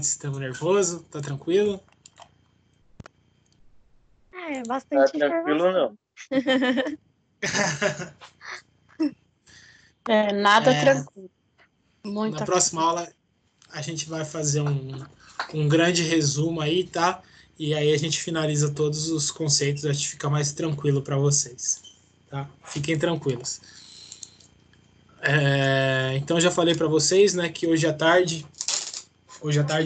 Sistema nervoso, tá tranquilo? Bastante tá tranquilo, não. Nada tranquilo. Na próxima aula, a gente vai fazer um grande resumo aí, tá? E aí a gente finaliza todos os conceitos, a gente fica mais tranquilo para vocês, tá? Fiquem tranquilos. Então, já falei para vocês, né, que hoje à tarde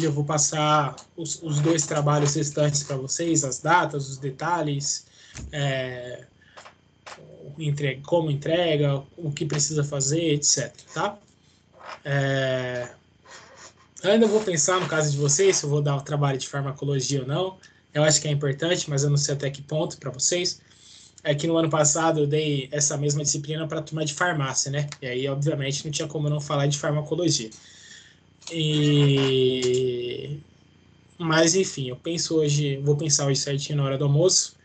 eu vou passar os dois trabalhos restantes para vocês, as datas, os detalhes, como entrega, o que precisa fazer, etc. Tá? Ainda vou pensar, no caso de vocês, se eu vou dar o trabalho de farmacologia ou não. Eu acho que é importante, mas eu não sei até que ponto para vocês. É que no ano passado eu dei essa mesma disciplina para a turma de farmácia, né? E aí, obviamente, não tinha como não falar de farmacologia. Mas, enfim, vou pensar hoje certinho na hora do almoço.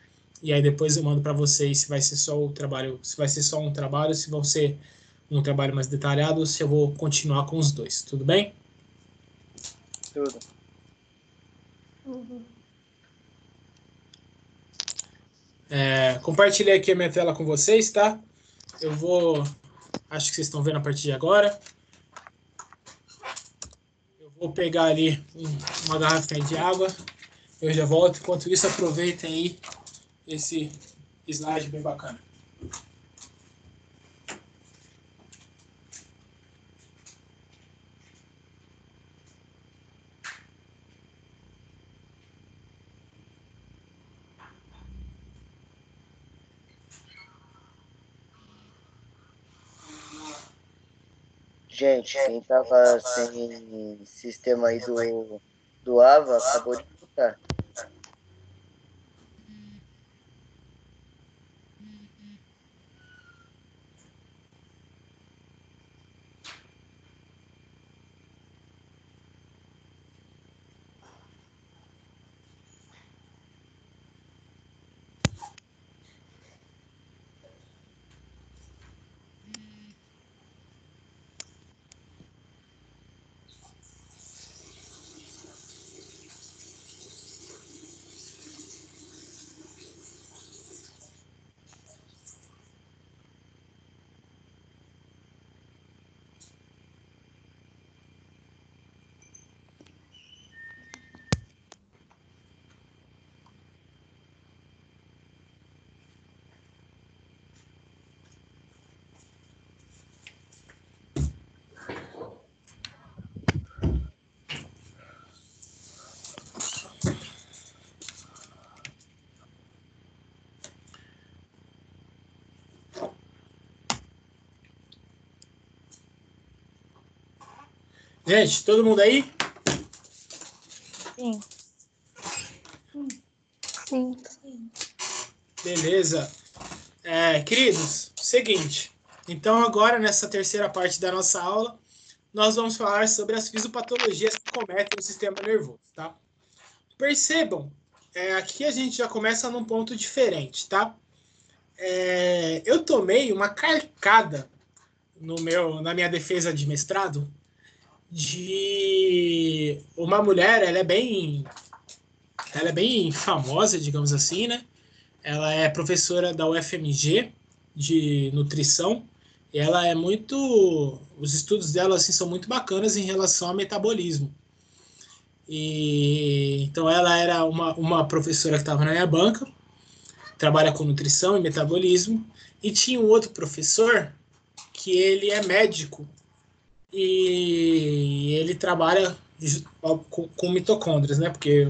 E aí depois eu mando para vocês se vai ser só o trabalho, se vai ser só um trabalho, se vão ser um trabalho mais detalhado, ou se eu vou continuar com os dois. Tudo bem? Tudo. Compartilhei aqui a minha tela com vocês, tá? Acho que vocês estão vendo a partir de agora. Eu vou pegar ali uma garrafinha de água. Eu já volto. Enquanto isso, aproveitem aí esse slide bem bacana. Gente, quem tava sem sistema aí do AVA acabou de voltar. Gente, todo mundo aí? Sim. Beleza. Queridos, seguinte. Então, agora, nessa terceira parte da nossa aula, nós vamos falar sobre as fisiopatologias que cometem o sistema nervoso, tá? Percebam, aqui a gente já começa num ponto diferente, tá? Eu tomei uma carcada na minha defesa de mestrado de uma mulher, ela é bem famosa, digamos assim, né? Ela é professora da UFMG de nutrição. E ela é muito, os estudos dela assim são muito bacanas em relação ao metabolismo. E então ela era uma professora que estava na minha banca, trabalha com nutrição e metabolismo, e tinha um outro professor que ele é médico e ele trabalha com mitocôndrias, né? Porque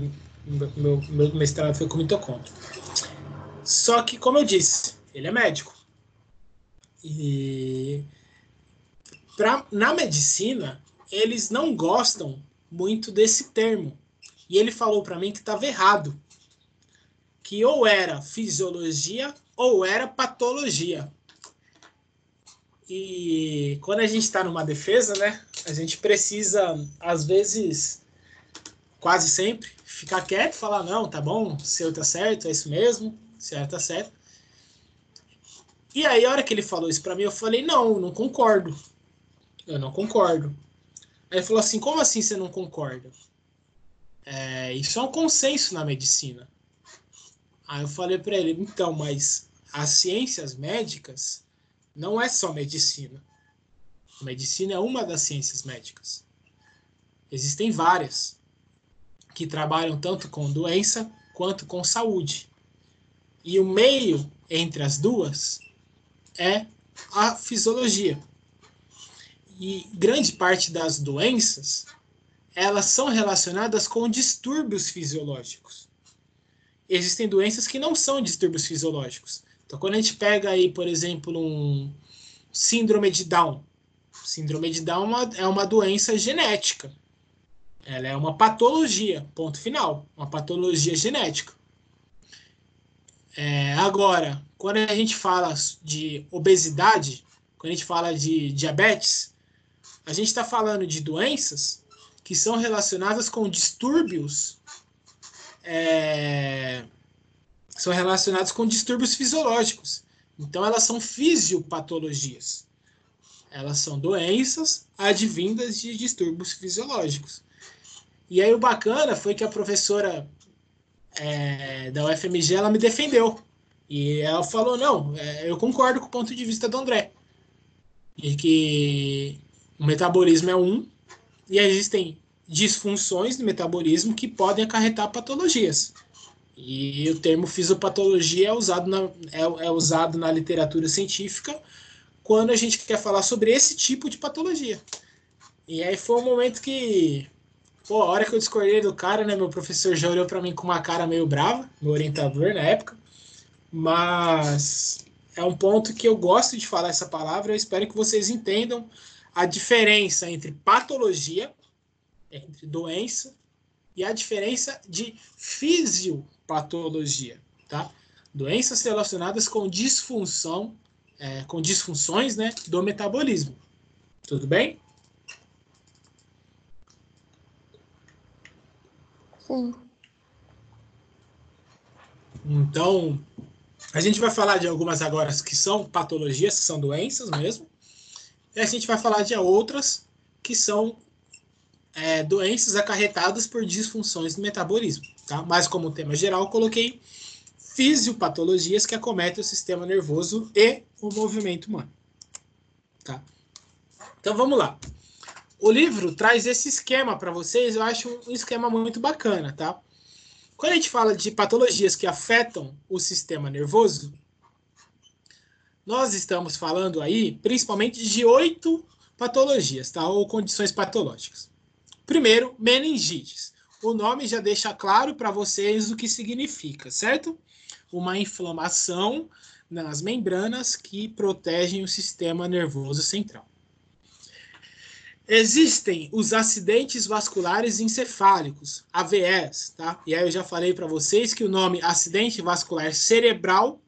meu mestrado foi com mitocôndria. Só que, como eu disse, ele é médico. E na medicina, eles não gostam muito desse termo. E ele falou para mim que estava errado. Que ou era fisiologia ou era patologia. E quando a gente está numa defesa, né, a gente precisa, às vezes, quase sempre, ficar quieto e falar, não, tá bom, o seu tá certo, é isso mesmo, o certo tá certo. E aí, a hora que ele falou isso pra mim, eu falei, não concordo. Eu não concordo. Aí ele falou assim, como assim você não concorda? Isso é um consenso na medicina. Aí eu falei para ele, então, mas as ciências médicas não é só medicina. A medicina é uma das ciências médicas. Existem várias que trabalham tanto com doença quanto com saúde. E o meio entre as duas é a fisiologia. E grande parte das doenças, elas são relacionadas com distúrbios fisiológicos. Existem doenças que não são distúrbios fisiológicos. Então, quando a gente pega aí, por exemplo, um síndrome de Down. Síndrome de Down é uma doença genética. Ela é uma patologia, ponto final. Uma patologia genética. Agora, quando a gente fala de obesidade, quando a gente fala de diabetes, a gente está falando de doenças que são relacionadas com distúrbios são relacionados com distúrbios fisiológicos. Então, elas são fisiopatologias. Elas são doenças advindas de distúrbios fisiológicos. E aí o bacana foi que a professora da UFMG, ela me defendeu. E ela falou, não, eu concordo com o ponto de vista do André. E que o metabolismo é e existem disfunções do metabolismo que podem acarretar patologias. E o termo fisiopatologia é usado na literatura científica quando a gente quer falar sobre esse tipo de patologia. E aí foi um momento que, a hora que eu discordei do cara, né, meu professor já olhou para mim com uma cara meio brava, meu orientador na época, mas é um ponto que eu gosto de falar essa palavra, eu espero que vocês entendam a diferença entre patologia, entre doença, e a diferença de fisiopatologia, tá? Doenças relacionadas com disfunção, com disfunções, né, do metabolismo. Tudo bem? Sim. Então, a gente vai falar de algumas agora que são patologias, que são doenças mesmo, e a gente vai falar de outras que são doenças acarretadas por disfunções do metabolismo, tá? Mas como tema geral, eu coloquei fisiopatologias que acometem o sistema nervoso e o movimento humano, tá? Então vamos lá. O livro traz esse esquema para vocês, eu acho um esquema muito bacana, tá? Quando a gente fala de patologias que afetam o sistema nervoso, nós estamos falando aí principalmente de 8 patologias, tá? Ou condições patológicas. Primeiro, meningites. O nome já deixa claro para vocês o que significa, certo? Uma inflamação nas membranas que protegem o sistema nervoso central. Existem os acidentes vasculares encefálicos, AVEs, tá? E aí eu já falei para vocês que o nome acidente vascular cerebral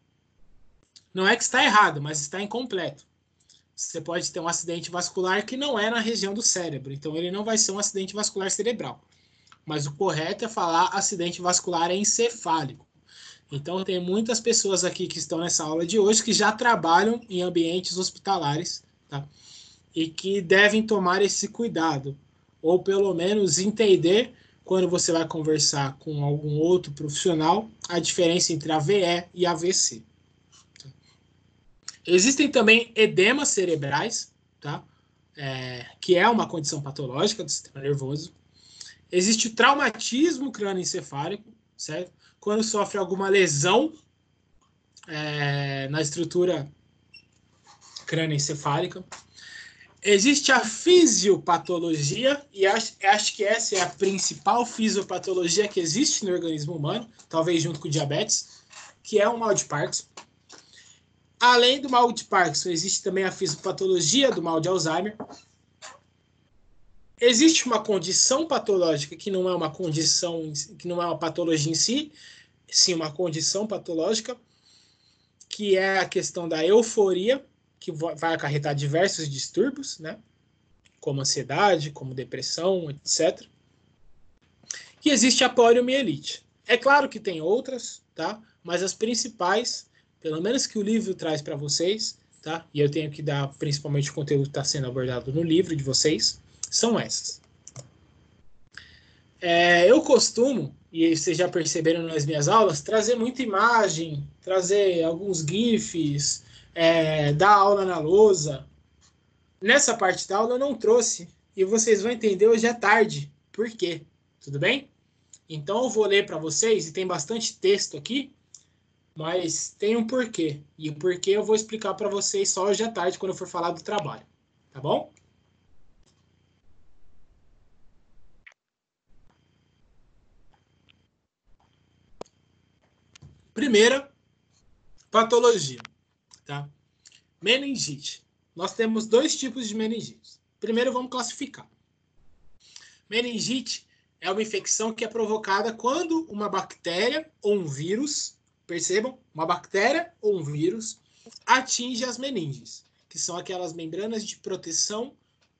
não é que está errado, mas está incompleto. Você pode ter um acidente vascular que não é na região do cérebro, então ele não vai ser um acidente vascular cerebral. Mas o correto é falar acidente vascular encefálico. Então tem muitas pessoas aqui que estão nessa aula de hoje que já trabalham em ambientes hospitalares, tá? E que devem tomar esse cuidado, ou pelo menos entender, quando você vai conversar com algum outro profissional, a diferença entre AVE e AVC. Existem também edemas cerebrais, tá? Que é uma condição patológica do sistema nervoso. Existe o traumatismo crânioencefálico, certo? Quando sofre alguma lesão na estrutura crânioencefálica. Existe a fisiopatologia, e acho que essa é a principal fisiopatologia que existe no organismo humano, talvez junto com o diabetes, que é o mal de Parkinson. Além do mal de Parkinson, existe também a fisiopatologia do mal de Alzheimer. Existe uma condição patológica que não é uma condição, que não é uma patologia em si, sim uma condição patológica, que é a questão da euforia, que vai acarretar diversos distúrbios, né? Como ansiedade, como depressão, etc. E existe a poliomielite. É claro que tem outras, tá? Mas as principais, pelo menos que o livro traz para vocês, tá? E eu tenho que dar principalmente o conteúdo que está sendo abordado no livro de vocês, são essas. Eu costumo, e vocês já perceberam nas minhas aulas, trazer muita imagem, trazer alguns GIFs, dar aula na lousa. Nessa parte da aula eu não trouxe, e vocês vão entender hoje à tarde por quê. Tudo bem? Então eu vou ler para vocês, e tem bastante texto aqui, mas tem um porquê. E o porquê eu vou explicar para vocês só hoje à tarde, quando eu for falar do trabalho. Tá bom? Primeira patologia, tá? Meningite. Nós temos dois tipos de meningite. Primeiro, vamos classificar. Meningite é uma infecção que é provocada quando uma bactéria ou um vírus, percebam, uma bactéria ou um vírus atinge as meninges, que são aquelas membranas de proteção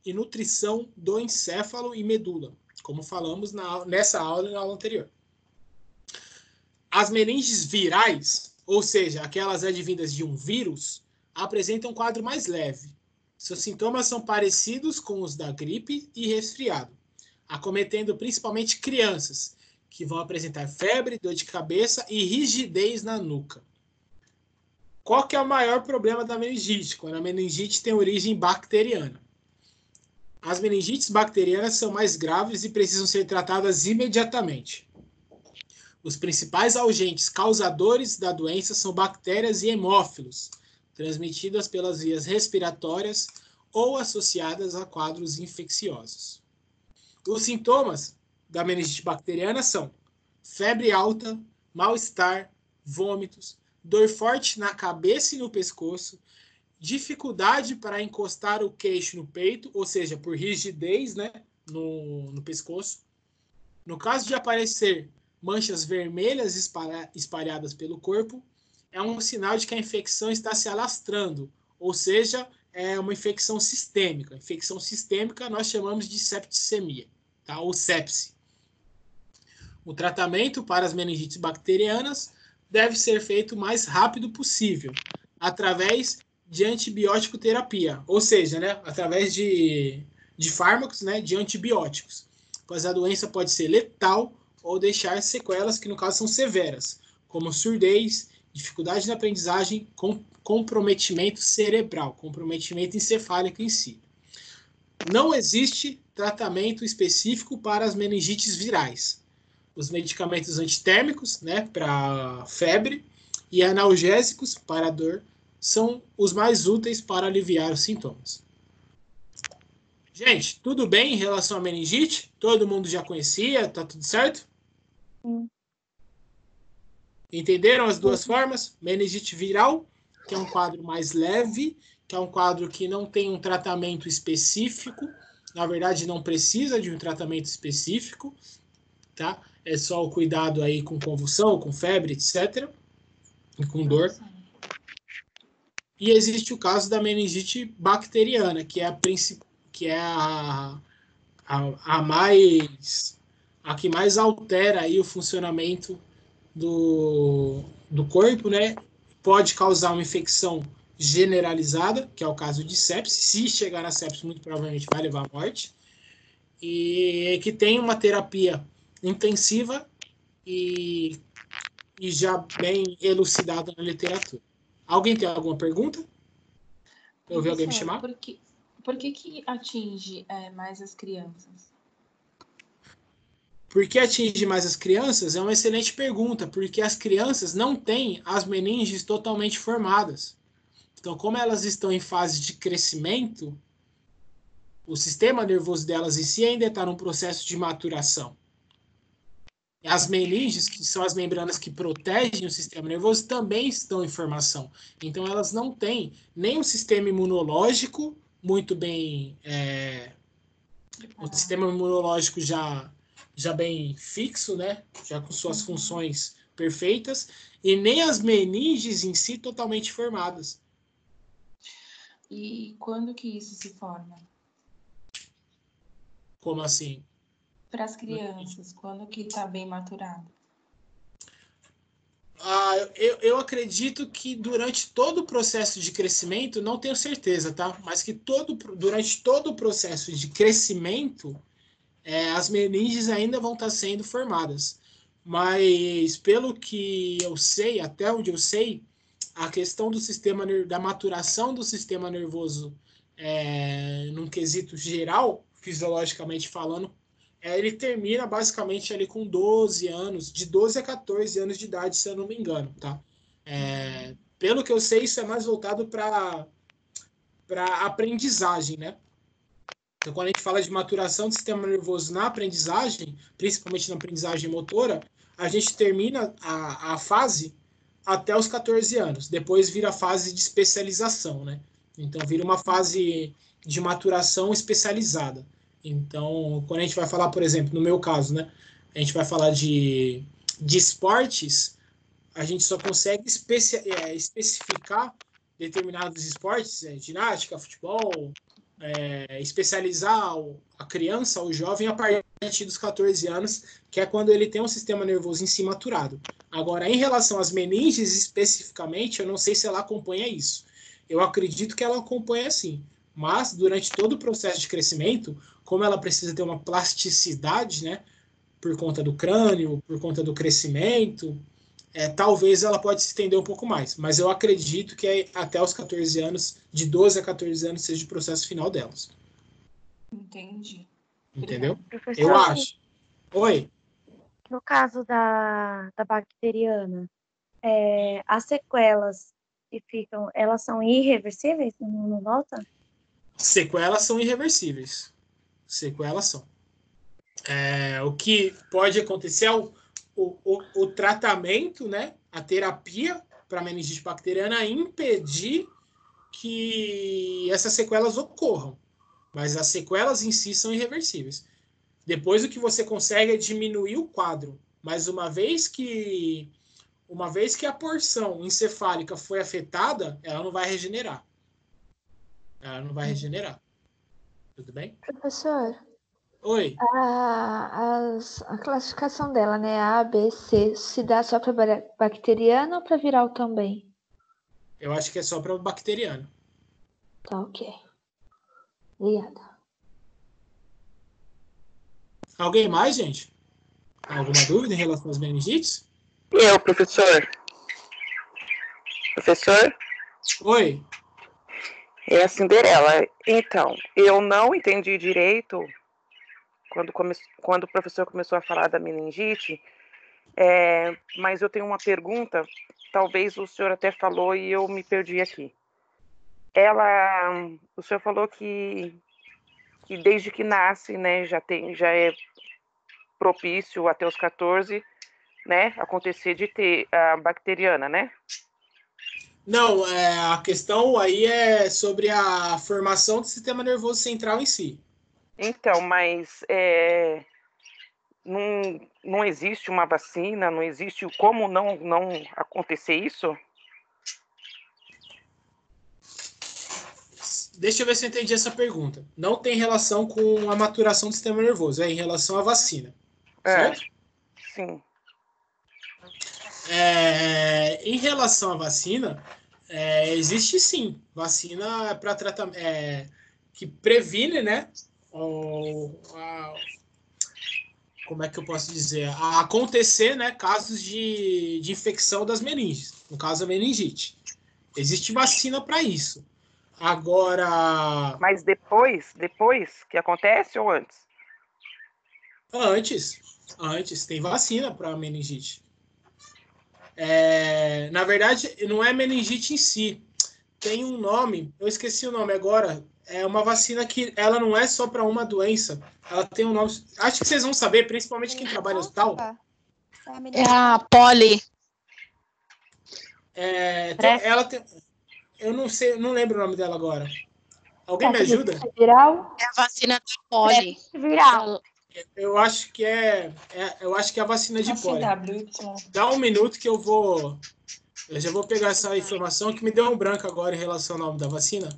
e nutrição do encéfalo e medula, como falamos nessa aula e na aula anterior. As meninges virais, ou seja, aquelas advindas de um vírus, apresentam um quadro mais leve. Seus sintomas são parecidos com os da gripe e resfriado, acometendo principalmente crianças, que vão apresentar febre, dor de cabeça e rigidez na nuca. Qual que é o maior problema da meningite? Quando a meningite tem origem bacteriana. As meningites bacterianas são mais graves e precisam ser tratadas imediatamente. Os principais agentes causadores da doença são bactérias e hemófilos, transmitidas pelas vias respiratórias ou associadas a quadros infecciosos. Os sintomas da meningite bacteriana são febre alta, mal-estar, vômitos, dor forte na cabeça e no pescoço, dificuldade para encostar o queixo no peito, ou seja, por rigidez, né, no pescoço. No caso de aparecer manchas vermelhas espalhadas pelo corpo, é um sinal de que a infecção está se alastrando, ou seja, é uma infecção sistêmica. Infecção sistêmica nós chamamos de septicemia, tá? Ou sepse. O tratamento para as meningites bacterianas deve ser feito o mais rápido possível, através de antibiótico terapia, ou seja, né, através de fármacos, né, de antibióticos, pois a doença pode ser letal ou deixar sequelas que, no caso, são severas, como surdez, dificuldade na aprendizagem, comprometimento cerebral, comprometimento encefálico em si. Não existe tratamento específico para as meningites virais. Os medicamentos antitérmicos, né, para febre, e analgésicos para dor são os mais úteis para aliviar os sintomas. Gente, tudo bem em relação à meningite? Todo mundo já conhecia? Tá tudo certo? Entenderam as duas formas? Meningite viral, que é um quadro mais leve, que é um quadro que não tem um tratamento específico. Na verdade, não precisa de um tratamento específico, tá? É só o cuidado aí com convulsão, com febre, etc. E com dor. E existe o caso da meningite bacteriana, que é a que mais altera aí o funcionamento do corpo, né? Pode causar uma infecção generalizada, que é o caso de sepse. Se chegar na sepse, muito provavelmente vai levar à morte. E que tem uma terapia intensiva e já bem elucidada na literatura. Alguém tem alguma pergunta? Eu ouvi alguém me chamar? Por que atinge mais as crianças? Por que atinge mais as crianças? É uma excelente pergunta, porque as crianças não têm as meninges totalmente formadas. Então, como elas estão em fase de crescimento, o sistema nervoso delas em si ainda está num processo de maturação. As meninges, que são as membranas que protegem o sistema nervoso, também estão em formação. Então, elas não têm nem um sistema imunológico muito bem... o sistema imunológico já bem fixo, né? Já com suas funções perfeitas, e nem as meninges em si totalmente formadas. E quando que isso se forma? Como assim? Para as crianças, quando que está bem maturado? Eu acredito que durante todo o processo de crescimento, não tenho certeza, tá? Mas que durante todo o processo de crescimento, as meninges ainda vão estar sendo formadas. Mas, pelo que eu sei, até onde eu sei, a questão do da maturação do sistema nervoso num quesito geral, fisiologicamente falando, ele termina basicamente ali com 12 anos, de 12 a 14 anos de idade, se eu não me engano, tá? Pelo que eu sei, isso é mais voltado para aprendizagem, né? Então, quando a gente fala de maturação do sistema nervoso na aprendizagem, principalmente na aprendizagem motora, a gente termina a fase até os 14 anos. Depois vira a fase de especialização, né? Então, vira uma fase de maturação especializada. Então, quando a gente vai falar, por exemplo, no meu caso, né? A gente vai falar de esportes, a gente só consegue especificar determinados esportes, ginástica, futebol, especializar a criança, o jovem, a partir dos 14 anos, que é quando ele tem um sistema nervoso em si maturado. Agora, em relação às meninges especificamente, eu não sei se ela acompanha isso. Eu acredito que ela acompanha sim, mas durante todo o processo de crescimento, como ela precisa ter uma plasticidade, né, por conta do crânio, por conta do crescimento, talvez ela pode se estender um pouco mais, mas eu acredito que até os 14 anos, de 12 a 14 anos, seja o processo final delas. Entendi. Entendeu? Professor, Eu acho. Oi? no caso da bacteriana, as sequelas que ficam, elas são irreversíveis? Não volta? Sequelas são irreversíveis. Sequelas são. O que pode acontecer é o tratamento, né? A terapia para meningite bacteriana impedir que essas sequelas ocorram. Mas as sequelas em si são irreversíveis. Depois o que você consegue é diminuir o quadro. Mas uma vez que a porção encefálica foi afetada, ela não vai regenerar. Ela não vai regenerar. Tudo bem? Professor, Oi. a classificação dela, né? A, B, C, se dá só para bacteriana ou para viral também? Eu acho que é só para bacteriano. Tá, ok. Obrigada. Alguém mais, gente? Alguma dúvida em relação às meningites? Eu, professor. Professor? Oi. É a Cinderela. Então, eu não entendi direito quando o professor começou a falar da meningite, mas eu tenho uma pergunta, talvez o senhor até falou e eu me perdi aqui. O senhor falou que desde que nasce, né, já é propício até os 14, né, acontecer de ter a bacteriana, né? Não, a questão aí é sobre a formação do sistema nervoso central em si. Então, mas não existe uma vacina, não existe como não acontecer isso? Deixa eu ver se eu entendi essa pergunta. Não tem relação com a maturação do sistema nervoso, é em relação à vacina. Certo? Sim. Em relação à vacina, existe sim vacina para tratamento que previne, né? Como é que eu posso dizer? A acontecer, né? Casos de infecção das meninges, no caso a meningite. Existe vacina para isso. Agora, Mas depois que acontece ou antes? Antes tem vacina para meningite. Na verdade, não é meningite em si. Tem um nome, eu esqueci o nome agora. É uma vacina que ela não é só para uma doença. Ela tem um nome. Acho que vocês vão saber, principalmente quem trabalha no hospital. É a poli. Ela tem. Eu não sei, não lembro o nome dela agora. Alguém me ajuda? Viral? É a vacina da poli. Viral. Eu acho que é a vacina de poli. Dá um minuto que eu já vou pegar essa informação que me deu um branco agora em relação ao nome da vacina.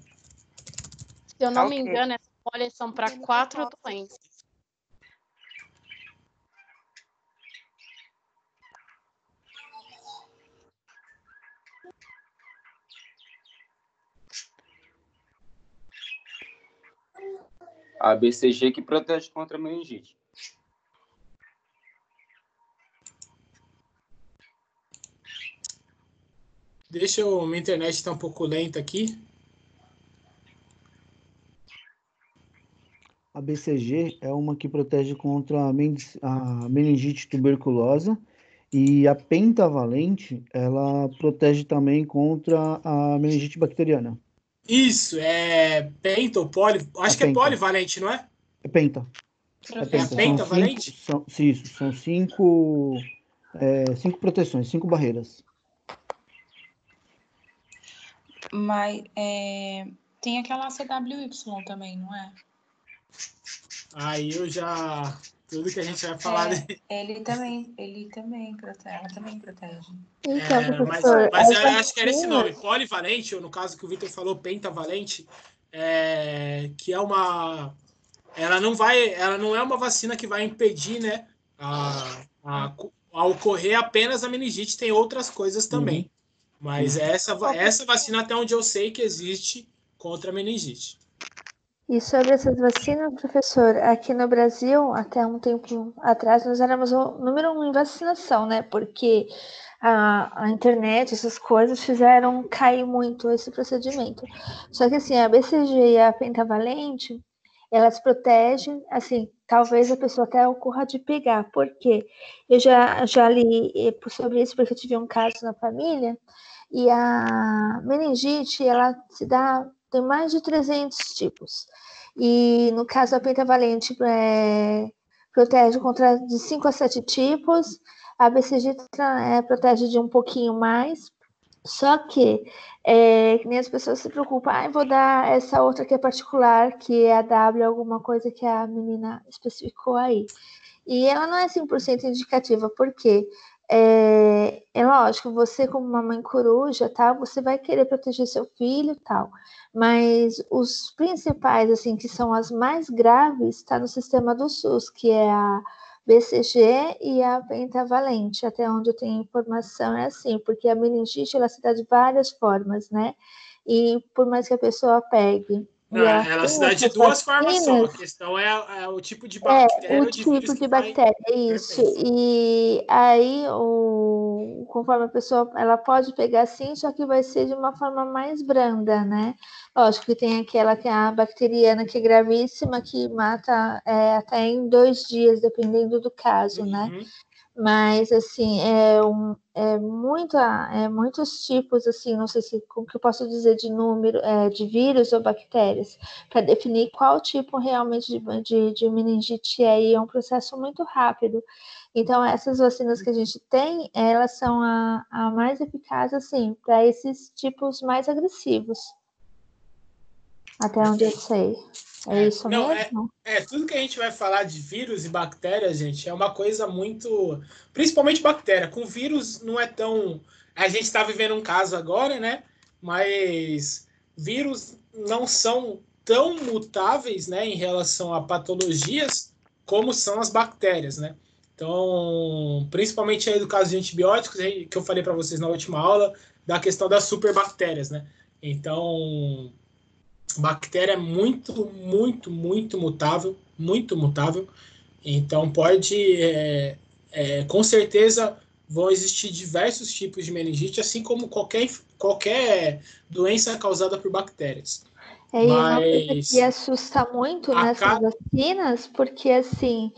Se eu não me engano, essas polias são para 4 doenças. A BCG que protege contra a meningite. Minha internet está um pouco lenta aqui. A BCG é uma que protege contra a meningite tuberculosa e a pentavalente, ela protege também contra a meningite bacteriana. Isso, é penta ou poli... Acho que é penta. polivalente, não é? É penta. É penta. Pentavalente? São cinco proteções, 5 barreiras. Mas tem aquela CWY também, não é? Aí eu já... Tudo que a gente vai falar... Ele também protege. Ela também protege. Então, mas professor, eu acho que era esse nome, polivalente, ou no caso que o Vitor falou, pentavalente, que é uma... Ela não é uma vacina que vai impedir, né, a ocorrer apenas a meningite, tem outras coisas também. Mas essa vacina, até onde eu sei, que existe contra a meningite. E sobre essas vacinas, professor, aqui no Brasil, até um tempo atrás, nós éramos o número 1 em vacinação, né? Porque a internet, essas coisas, fizeram cair muito esse procedimento. Só que, assim, a BCG e a pentavalente, elas protegem, assim, talvez a pessoa até ocorra de pegar. Por quê? Eu já li sobre isso, porque eu tive um caso na família, e a meningite, ela tem mais de 300 tipos. E no caso a pentavalente protege contra de 5 a 7 tipos, a BCG protege de um pouquinho mais, só que nem as pessoas se preocupam, vou dar essa outra que é particular, que é a W, alguma coisa que a menina especificou aí. E ela não é 100% indicativa, porque é lógico, você como uma mãe coruja, tá, você vai querer proteger seu filho e tal, mas os principais, assim, que são as mais graves, está no sistema do SUS, que é a BCG e a pentavalente, até onde eu tenho informação é assim, porque a meningite, ela se dá de várias formas, né, e por mais que a pessoa pegue Ela se dá de duas formas só. A questão é o tipo de bactéria o tipo de bactéria, isso. E aí, conforme a pessoa, ela pode pegar sim, só que vai ser de uma forma mais branda, né? Lógico que tem aquela que é a bacteriana, que é gravíssima, que mata até em 2 dias, dependendo do caso, né? Mas, assim, muitos tipos, assim, não sei como que eu posso dizer de número, de vírus ou bactérias, para definir qual tipo realmente de meningite é um processo muito rápido. Então, essas vacinas que a gente tem, elas são a mais eficaz, assim, para esses tipos mais agressivos. Até onde eu sei. É isso mesmo? Tudo que a gente vai falar de vírus e bactérias, gente, é uma coisa muito... Principalmente bactéria. Com vírus não é tão... A gente está vivendo um caso agora, né? Mas vírus não são tão mutáveis, né, em relação a patologias como são as bactérias, né? Então, principalmente aí do caso de antibióticos, que eu falei para vocês na última aula, da questão das superbactérias, né? Então... Bactéria é muito, muito, muito mutável, muito mutável. Então pode, com certeza, vão existir diversos tipos de meningite, assim como qualquer doença causada por bactérias. Uma coisa que assusta muito nessas vacinas, porque assim,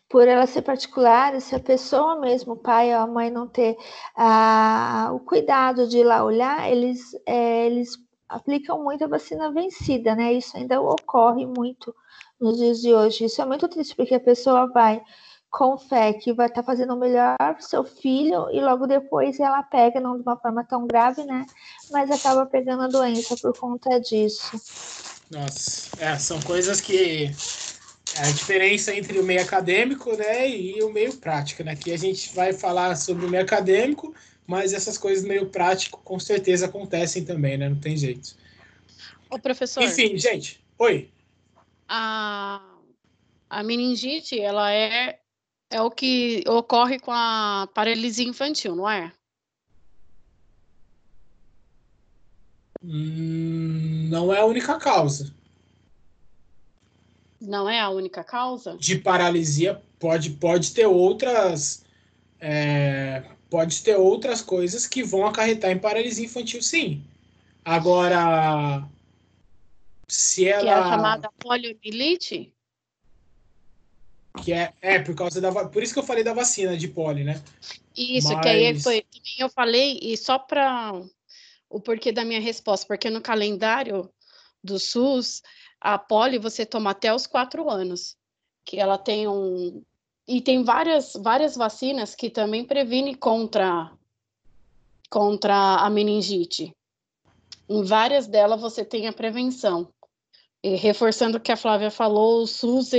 por ela ser particular, se a pessoa mesmo, o pai ou a mãe, não ter o cuidado de ir lá olhar, eles aplicam muito a vacina vencida, né? Isso ainda ocorre muito nos dias de hoje. Isso é muito triste, porque a pessoa vai com fé que vai estar fazendo o melhor para o seu filho e logo depois ela pega, não de uma forma tão grave, né? Mas acaba pegando a doença por conta disso. Nossa, são coisas que... A diferença entre o meio acadêmico, né, e o meio prático, né? Aqui a gente vai falar sobre o meio acadêmico, mas essas coisas do meio prático com certeza acontecem também, né? Não tem jeito. Ô, professor. Enfim, gente. Oi. A meningite, ela é o que ocorre com a paralisia infantil, não é? Não é a única causa. Não é a única causa? De paralisia pode ter outras coisas que vão acarretar em paralisia infantil, sim. Agora, se ela... Que é a chamada poliomielite? Que por causa por isso que eu falei da vacina de poli, né? Isso, que aí foi... Também eu falei, e só para o porquê da minha resposta, porque no calendário do SUS, a poli você toma até os 4 anos, que ela tem E tem várias vacinas que também previnem contra a meningite. Em várias delas você tem a prevenção. E reforçando o que a Flávia falou, o SUS,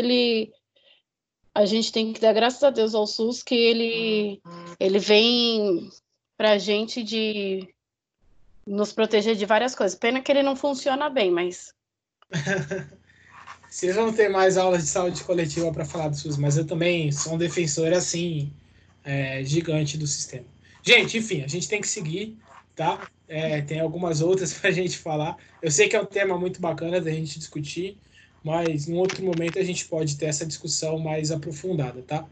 a gente tem que dar graças a Deus ao SUS que ele vem pra gente nos proteger de várias coisas. Pena que ele não funciona bem, mas... Vocês vão ter mais aulas de saúde coletiva para falar do SUS, mas eu também sou um defensor, assim, gigante do sistema. Gente, enfim, a gente tem que seguir, tá? Tem algumas outras para a gente falar. Eu sei que é um tema muito bacana da gente discutir, mas em outro momento a gente pode ter essa discussão mais aprofundada, tá?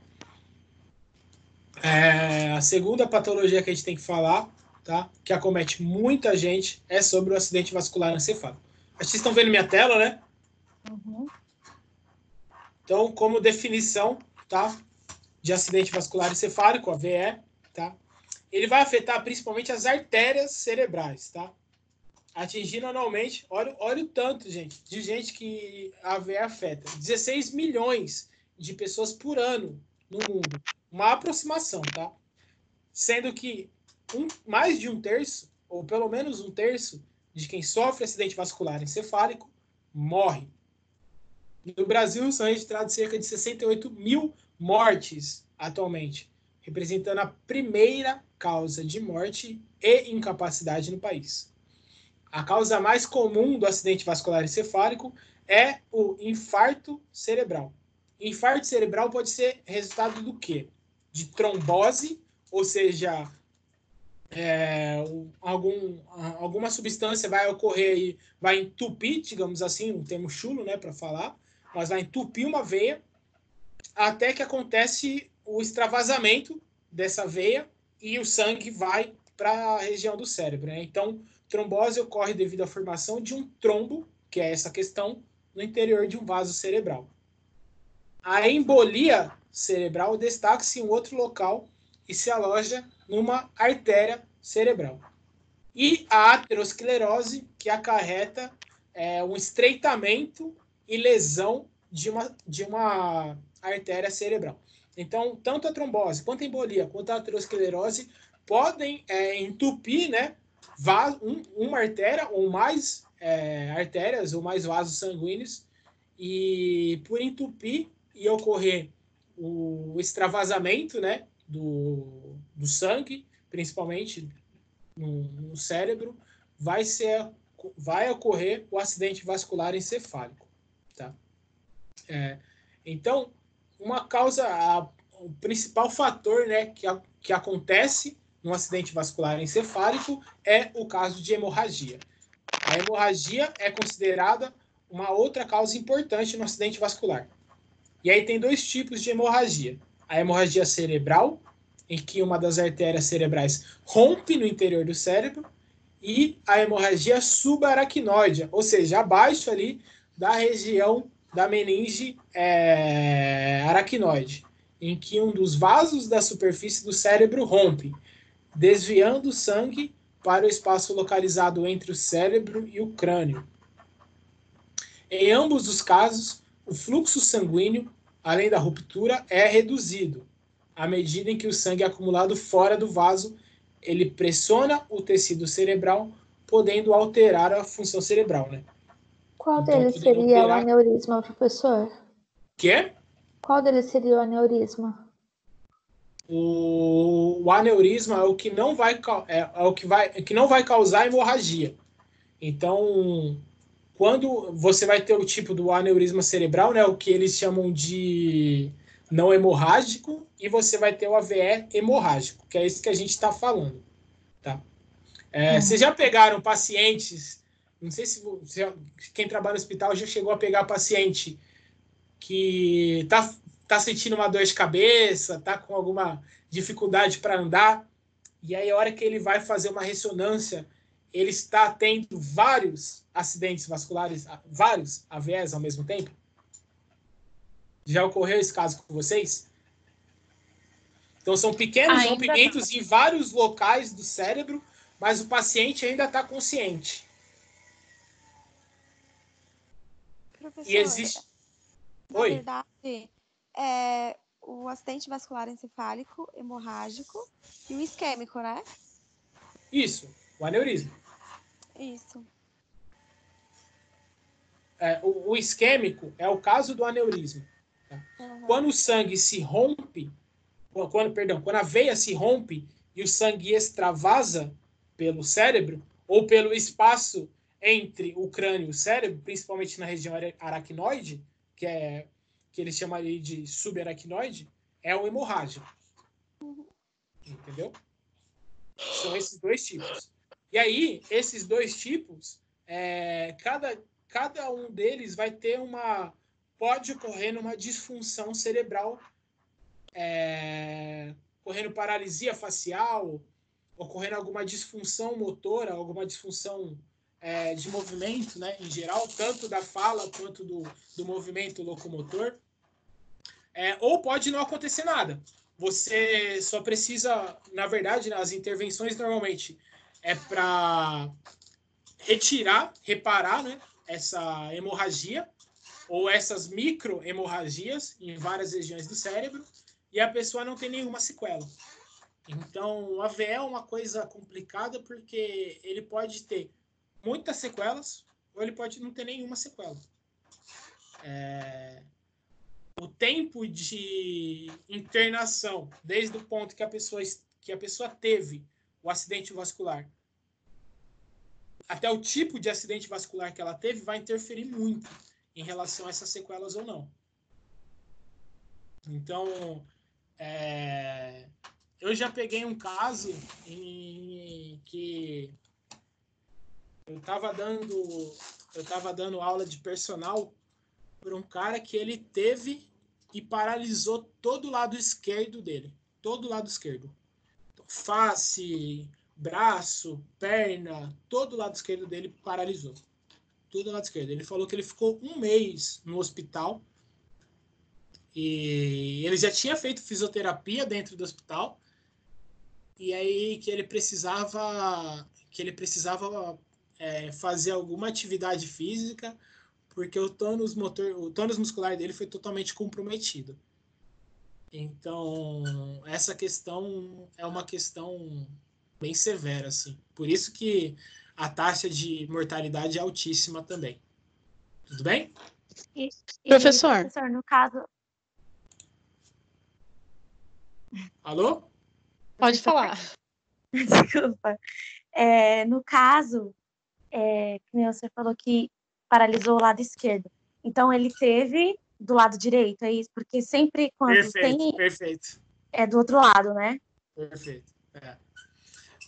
A segunda patologia que a gente tem que falar, tá? Que acomete muita gente, é sobre o acidente vascular encefálico. Vocês estão vendo minha tela, né? Uhum. Então, como definição, tá, de acidente vascular encefálico, AVE, tá, ele vai afetar principalmente as artérias cerebrais, tá, atingindo anualmente, olha o tanto, gente, de gente que a AVE afeta, 16 milhões de pessoas por ano no mundo, uma aproximação, tá, sendo que mais de um terço, ou pelo menos um terço, de quem sofre acidente vascular encefálico morre. No Brasil, são registrados cerca de 68 mil mortes atualmente, representando a primeira causa de morte e incapacidade no país. A causa mais comum do acidente vascular encefálico é o infarto cerebral. Infarto cerebral pode ser resultado do quê? De trombose, ou seja, alguma substância vai ocorrer e vai entupir, digamos assim, um termo chulo, né, para falar, mas vai entupir uma veia até que acontece o extravasamento dessa veia e o sangue vai para a região do cérebro, né? Então, trombose ocorre devido à formação de um trombo, que é essa questão, no interior de um vaso cerebral. A embolia cerebral destaca-se em outro local e se aloja numa artéria cerebral. E a aterosclerose, que acarreta um estreitamento e lesão de uma artéria cerebral. Então, tanto a trombose, quanto a embolia, quanto a aterosclerose podem entupir, né, uma artéria ou mais artérias ou mais vasos sanguíneos, e por entupir e ocorrer o extravasamento, né, do sangue, principalmente no cérebro, vai ocorrer o acidente vascular encefálico. Tá? Então, o principal fator, né, que acontece no acidente vascular encefálico é o caso de hemorragia. A hemorragia é considerada uma outra causa importante no acidente vascular. E aí tem 2 tipos de hemorragia. A hemorragia cerebral, em que uma das artérias cerebrais rompe no interior do cérebro, e a hemorragia subaracnoide, ou seja, abaixo ali da região da meninge aracnoide, em que um dos vasos da superfície do cérebro rompe, desviando o sangue para o espaço localizado entre o cérebro e o crânio. Em ambos os casos, o fluxo sanguíneo, além da ruptura, é reduzido, à medida em que o sangue é acumulado fora do vaso, ele pressiona o tecido cerebral, podendo alterar a função cerebral, né? Qual Então, deles podendo seria o alterar... aneurisma, professor? Quê? Qual deles seria o aneurisma? O aneurisma é o que não vai, que não vai causar hemorragia. Então, quando você vai ter o tipo do aneurisma cerebral, né, o que eles chamam de não hemorrágico, e você vai ter o AVE hemorrágico, que é isso que a gente está falando. Tá? Vocês já pegaram pacientes, não sei se quem trabalha no hospital já chegou a pegar paciente que tá sentindo uma dor de cabeça, tá com alguma dificuldade para andar, e aí a hora que ele vai fazer uma ressonância, ele está tendo vários acidentes vasculares, vários AVEs ao mesmo tempo? Já ocorreu esse caso com vocês? Então, são pequenos rompimentos em vários locais do cérebro, mas o paciente ainda está consciente. Professor, E existe... na verdade, é o acidente vascular encefálico, hemorrágico e o isquêmico, né? Isso, o aneurisma. Isso. O isquêmico é o caso do aneurisma. Tá? Uhum. Quando o sangue se rompe, quando a veia se rompe e o sangue extravasa pelo cérebro ou pelo espaço entre o crânio e o cérebro, principalmente na região aracnoide, que eles chamam ali de subaracnoide, é o hemorrágico. Entendeu? São esses dois tipos. E aí, esses dois tipos, cada um deles vai ter pode ocorrer numa disfunção cerebral, ocorrendo paralisia facial, ocorrendo alguma disfunção motora, alguma disfunção de movimento, né, em geral, tanto da fala quanto do movimento locomotor. Ou pode não acontecer nada. Você só precisa, na verdade, as intervenções normalmente é para reparar, né, essa hemorragia ou essas microhemorragias em várias regiões do cérebro e a pessoa não tem nenhuma sequela. Então, o AVE é uma coisa complicada porque ele pode ter muitas sequelas ou ele pode não ter nenhuma sequela. O tempo de internação, desde o ponto que a pessoa teve o acidente vascular até o tipo de acidente vascular que ela teve, vai interferir muito em relação a essas sequelas ou não. Então, eu já peguei um caso em que eu estava dando aula de personal para um cara que ele teve e paralisou todo o lado esquerdo dele. Todo o lado esquerdo. Face, braço, perna, todo o lado esquerdo dele paralisou. Todo o lado esquerdo. Ele falou que ele ficou 1 mês no hospital e ele já tinha feito fisioterapia dentro do hospital e aí que ele precisava fazer alguma atividade física porque o tônus muscular dele foi totalmente comprometido. Então, essa questão é uma questão bem severa, assim. Por isso que a taxa de mortalidade é altíssima também. Tudo bem? Professor, no caso... Alô? Pode falar. Desculpa. No caso, que você falou que paralisou o lado esquerdo. Então, ele teve do lado direito, é isso? Porque sempre quando Perfeito. É do outro lado, né? Perfeito.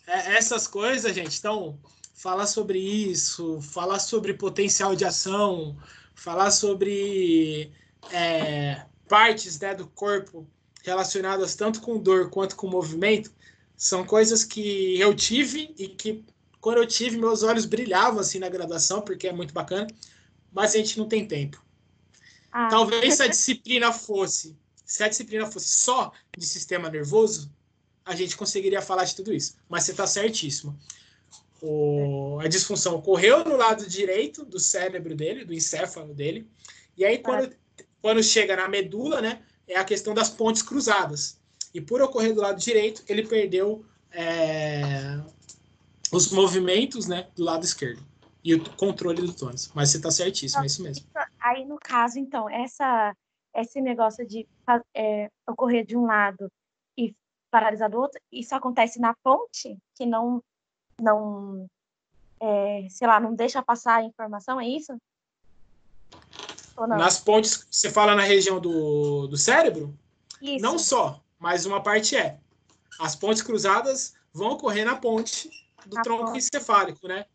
Essas coisas, gente, então, falar sobre isso, falar sobre potencial de ação, falar sobre partes, né, do corpo relacionadas tanto com dor quanto com movimento, são coisas que eu tive e que, quando eu tive, meus olhos brilhavam assim na graduação, porque é muito bacana, mas a gente não tem tempo. Talvez se a disciplina fosse só de sistema nervoso, a gente conseguiria falar de tudo isso. Mas você está certíssimo. A disfunção ocorreu no lado direito do cérebro dele, do encéfalo dele. E aí, quando chega na medula, né, é a questão das pontes cruzadas. E por ocorrer do lado direito, ele perdeu os movimentos, né, do lado esquerdo. E o controle do tônus. Mas você está certíssimo, é isso mesmo. Aí, no caso, então, esse negócio de ocorrer de um lado e paralisar do outro, isso acontece na ponte, que não deixa passar a informação, é isso? Ou não? Nas pontes, você fala na região do cérebro? Isso. Não só, mas uma parte as pontes cruzadas vão ocorrer na ponte do tronco encefálico, né?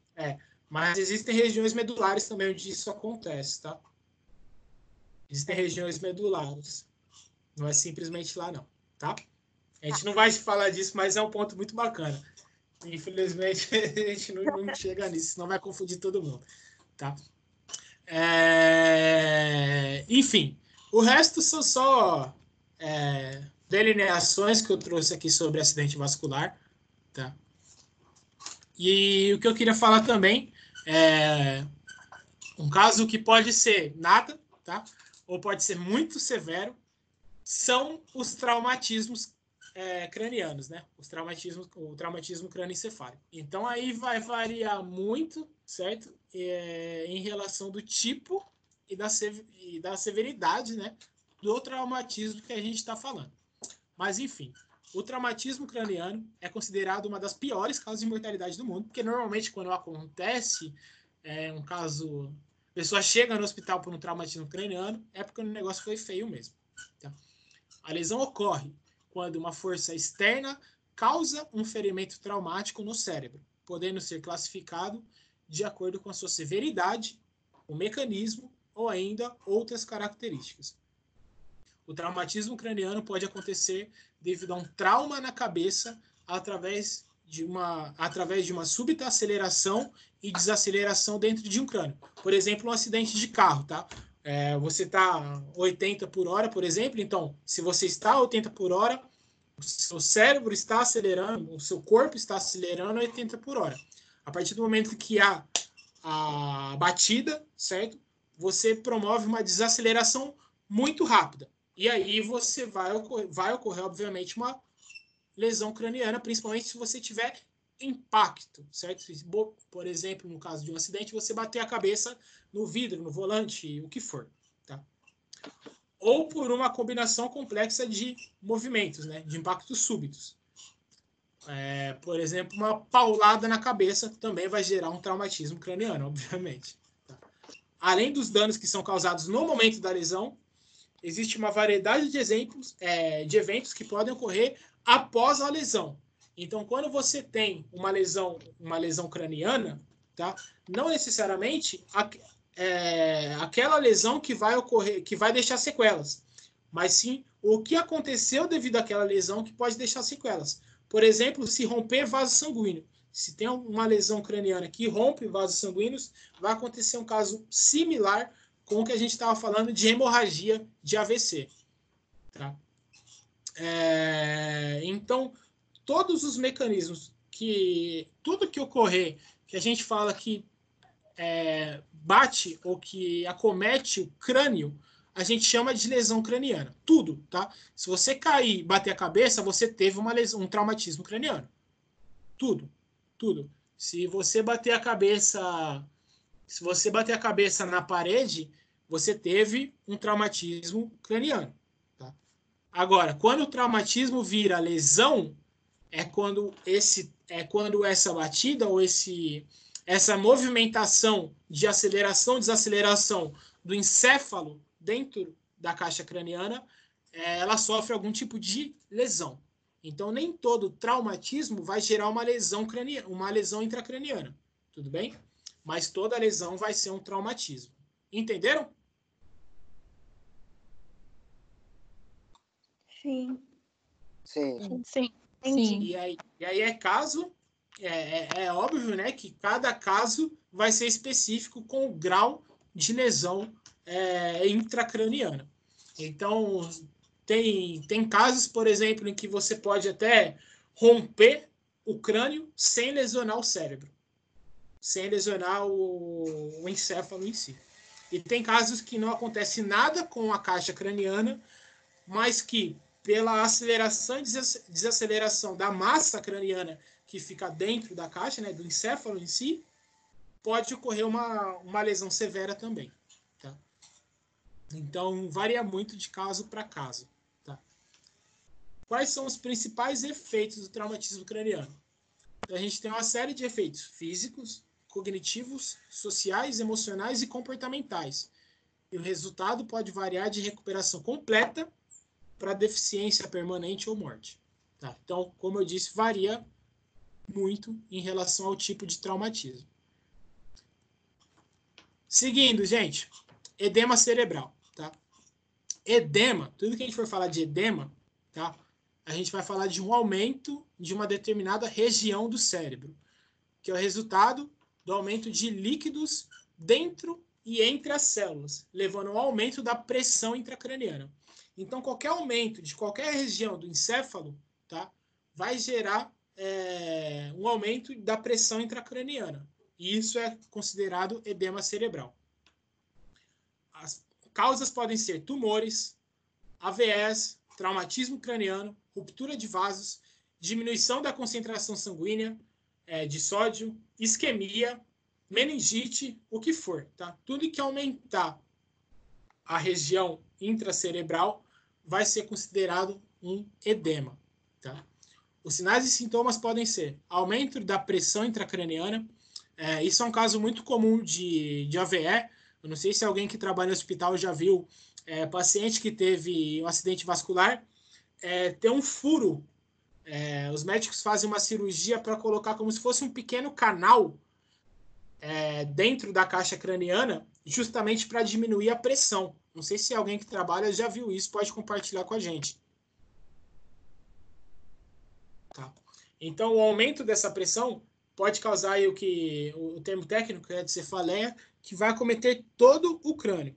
Mas existem regiões medulares também onde isso acontece, tá? Existem regiões medulares. Não é simplesmente lá, não, tá? A gente não vai falar disso, mas é um ponto muito bacana. Infelizmente, a gente não chega nisso, senão vai confundir todo mundo, tá? Enfim, o resto são só delineações que eu trouxe aqui sobre acidente vascular, tá? E o que eu queria falar também é um caso que pode ser nada, tá? Ou pode ser muito severo, são os traumatismos cranianos, né? O traumatismo crânioencefálico. Então, aí vai variar muito, certo? Em relação do tipo e da severidade, né? Do traumatismo que a gente está falando. Mas, enfim, o traumatismo craniano é considerado uma das piores causas de mortalidade do mundo, porque normalmente quando acontece um caso, a pessoa chega no hospital por um traumatismo craniano, é porque o negócio foi feio mesmo. Tá? A lesão ocorre quando uma força externa causa um ferimento traumático no cérebro, podendo ser classificado de acordo com a sua severidade, o mecanismo ou ainda outras características. O traumatismo craniano pode acontecer devido a um trauma na cabeça através de uma súbita aceleração e desaceleração dentro de um crânio. Por exemplo, um acidente de carro, tá? Você está 80 por hora, por exemplo, então, se você está a 80 por hora, o seu cérebro está acelerando, o seu corpo está acelerando a 80 por hora. A partir do momento que há a batida, certo? Você promove uma desaceleração muito rápida. E aí você vai ocorrer, obviamente, uma lesão craniana, principalmente se você tiver impacto, certo? Por exemplo, no caso de um acidente, você bater a cabeça no vidro, no volante, o que for, tá? Ou por uma combinação complexa de movimentos, né? De impactos súbitos. Por exemplo, uma paulada na cabeça também vai gerar um traumatismo craniano, obviamente. Tá? Além dos danos que são causados no momento da lesão, existe uma variedade de eventos que podem ocorrer após a lesão. Então, quando você tem uma lesão craniana, tá? Não necessariamente aquela lesão que vai ocorrer, que vai deixar sequelas, mas sim o que aconteceu devido àquela lesão que pode deixar sequelas. Por exemplo, se romper vaso sanguíneo. Se tem uma lesão craniana que rompe vasos sanguíneos, vai acontecer um caso similar com o que a gente estava falando de hemorragia de AVC. Tá? Então, todos os mecanismos tudo que ocorrer, que a gente fala que bate ou que acomete o crânio, a gente chama de lesão craniana. Tudo, tá? Se você cair e bater a cabeça, você teve um traumatismo craniano. Tudo. Se você bater a cabeça na parede, você teve um traumatismo craniano. Tá? Agora, quando o traumatismo vira lesão, é quando essa batida ou essa movimentação de aceleração, desaceleração do encéfalo dentro da caixa craniana, ela sofre algum tipo de lesão. Então, nem todo traumatismo vai gerar uma lesão intracraniana. Tudo bem? Mas toda lesão vai ser um traumatismo. Entenderam? Sim. Sim. Entendi. E aí é caso, é óbvio, né, que cada caso vai ser específico com o grau de lesão intracraniana. Então, tem casos, por exemplo, em que você pode até romper o crânio sem lesionar o cérebro, sem lesionar o encéfalo em si. E tem casos que não acontece nada com a caixa craniana, mas que, pela aceleração e desaceleração da massa craniana que fica dentro da caixa, né, do encéfalo em si, pode ocorrer uma lesão severa também. Tá? Então, varia muito de caso para caso. Tá? Quais são os principais efeitos do traumatismo craniano? Então, a gente tem uma série de efeitos físicos, cognitivos, sociais, emocionais e comportamentais. E o resultado pode variar de recuperação completa para deficiência permanente ou morte. Tá? Então, como eu disse, varia muito em relação ao tipo de traumatismo. Seguindo, gente, edema cerebral. Tá? edema, tudo que a gente for falar de edema, tá? A gente vai falar de um aumento de uma determinada região do cérebro, que é o resultado do aumento de líquidos dentro e entre as células, levando ao aumento da pressão intracraniana. Então, qualquer aumento de qualquer região do encéfalo, tá, vai gerar um aumento da pressão intracraniana. E isso é considerado edema cerebral. As causas podem ser tumores, AVS, traumatismo craniano, ruptura de vasos, diminuição da concentração sanguínea de sódio, isquemia, meningite, o que for, tá? Tudo que aumentar a região intracerebral vai ser considerado um edema, tá? Os sinais e sintomas podem ser aumento da pressão intracraniana, isso é um caso muito comum de AVE. Eu não sei se alguém que trabalha no hospital já viu paciente que teve um acidente vascular ter um furo. Os médicos fazem uma cirurgia para colocar como se fosse um pequeno canal dentro da caixa craniana, justamente para diminuir a pressão. Não sei se alguém que trabalha já viu isso, pode compartilhar com a gente. Tá. Então, o aumento dessa pressão pode causar aí o termo técnico é de cefaleia, que vai acometer todo o crânio,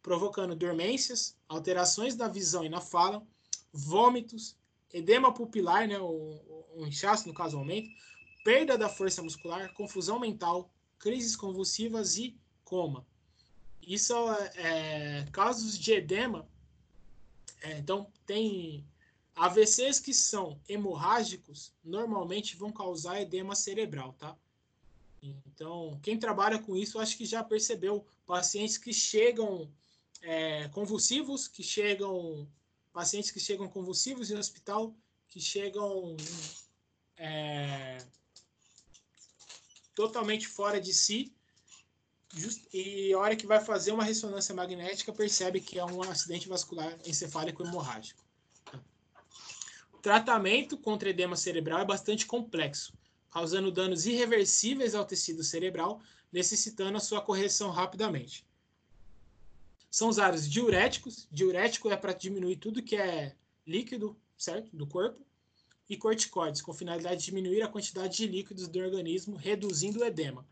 provocando dormências, alterações na visão e na fala, vômitos, edema pupilar, né, o inchaço, no caso, o aumento, perda da força muscular, confusão mental, crises convulsivas e coma. Isso casos de edema. Então, tem AVCs que são hemorrágicos, normalmente vão causar edema cerebral, tá? Então, quem trabalha com isso, acho que já percebeu pacientes que chegam convulsivos, pacientes que chegam convulsivos em hospital, que chegam totalmente fora de si, e a hora que vai fazer uma ressonância magnética percebe que é um acidente vascular encefálico hemorrágico. O tratamento contra edema cerebral é bastante complexo, causando danos irreversíveis ao tecido cerebral, necessitando a sua correção rapidamente. São usados diuréticos. Diurético é para diminuir tudo que é líquido, certo, do corpo. E corticoides, com finalidade de diminuir a quantidade de líquidos do organismo, reduzindo o edema.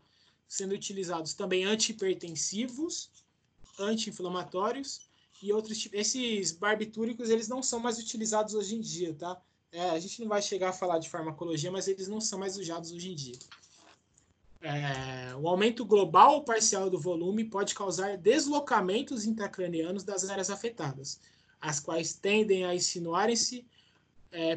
Sendo utilizados também antihipertensivos, anti-inflamatórios e outros tipos. Esses barbitúricos, eles não são mais utilizados hoje em dia, tá? A gente não vai chegar a falar de farmacologia, mas eles não são mais usados hoje em dia. O aumento global ou parcial do volume pode causar deslocamentos intracranianos das áreas afetadas, as quais tendem a insinuarem-se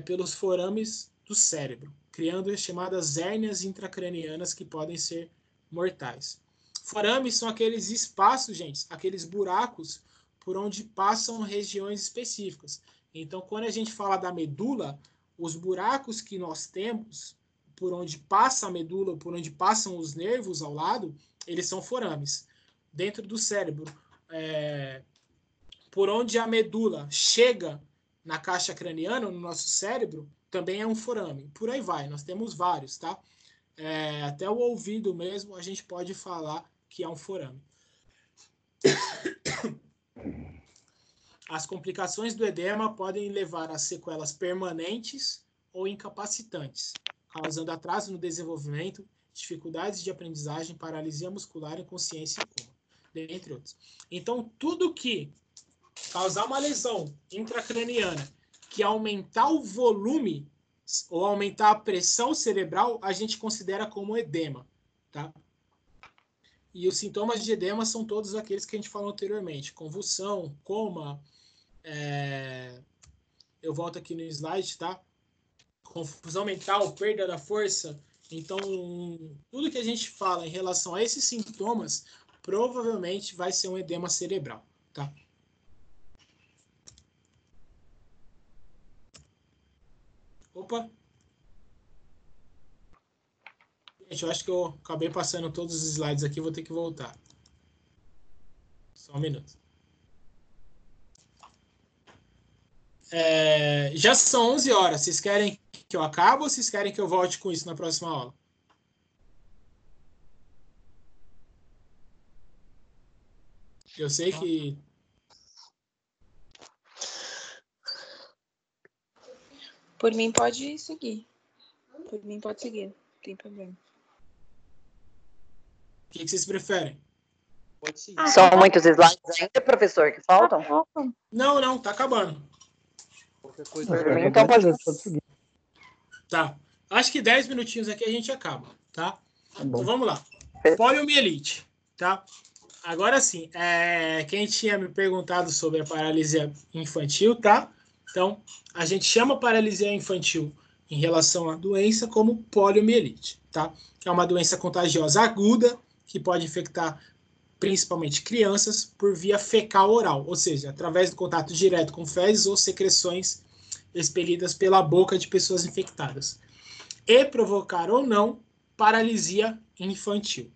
pelos forames do cérebro, criando as chamadas hérnias intracranianas que podem ser mortais. Forames são aqueles espaços, gente, aqueles buracos por onde passam regiões específicas. Então, quando a gente fala da medula, os buracos que nós temos por onde passa a medula, por onde passam os nervos ao lado, eles são forames. Dentro do cérebro, por onde a medula chega na caixa craniana, no nosso cérebro, também é um forame. Por aí vai, nós temos vários, tá? Até o ouvido mesmo, a gente pode falar que é um forame. As complicações do edema podem levar a sequelas permanentes ou incapacitantes, causando atraso no desenvolvimento, dificuldades de aprendizagem, paralisia muscular, inconsciência e coma, dentre outros. Então, tudo que causar uma lesão intracraniana que aumentar o volume ou aumentar a pressão cerebral, a gente considera como edema, tá? E os sintomas de edema são todos aqueles que a gente falou anteriormente: convulsão, coma, eu volto aqui no slide, tá? Confusão mental, perda da força. Então, tudo que a gente fala em relação a esses sintomas, provavelmente vai ser um edema cerebral, tá? Opa! Gente, eu acho que eu acabei passando todos os slides aqui, vou ter que voltar. Só um minuto. Já são 11 horas. Vocês querem que eu acabe ou vocês querem que eu volte com isso na próxima aula? Eu sei que... Por mim, pode seguir. Por mim, pode seguir. Não tem problema. O que vocês preferem? Pode seguir. São muitos slides ainda, professor, que faltam? Não, tá acabando. Qualquer coisa. Então pode seguir. Tá. Acho que 10 minutinhos aqui a gente acaba, tá? Tá Então bom. vamos lá. Poliomielite, tá? Agora sim, quem tinha me perguntado sobre a paralisia infantil, tá? Então, a gente chama paralisia infantil em relação à doença como poliomielite, tá? É uma doença contagiosa aguda que pode infectar principalmente crianças por via fecal oral, ou seja, através do contato direto com fezes ou secreções expelidas pela boca de pessoas infectadas, e provocar ou não paralisia infantil.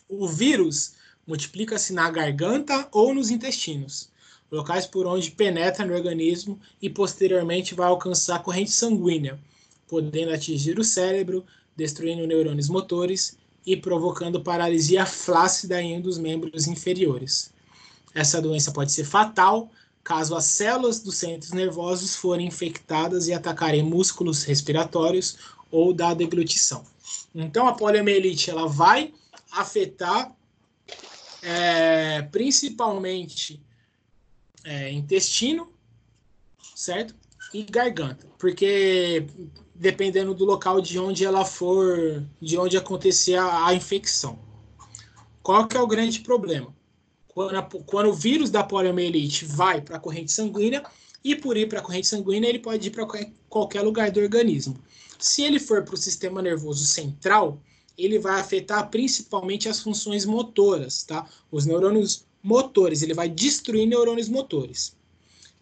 O vírus multiplica-se na garganta ou nos intestinos, locais por onde penetra no organismo e posteriormente vai alcançar a corrente sanguínea, podendo atingir o cérebro, destruindo neurônios motores e provocando paralisia flácida em um dos membros inferiores. Essa doença pode ser fatal caso as células dos centros nervosos forem infectadas e atacarem músculos respiratórios ou da deglutição. Então, a poliomielite ela vai afetar principalmente intestino, certo? E garganta, porque dependendo do local de onde ela for, de onde acontecer a infecção. Qual que é o grande problema? Quando o vírus da poliomielite vai para a corrente sanguínea, e por ir para a corrente sanguínea, ele pode ir para qualquer lugar do organismo. Se ele for para o sistema nervoso central, ele vai afetar principalmente as funções motoras, tá? Os neurônios motores, ele vai destruir neurônios motores.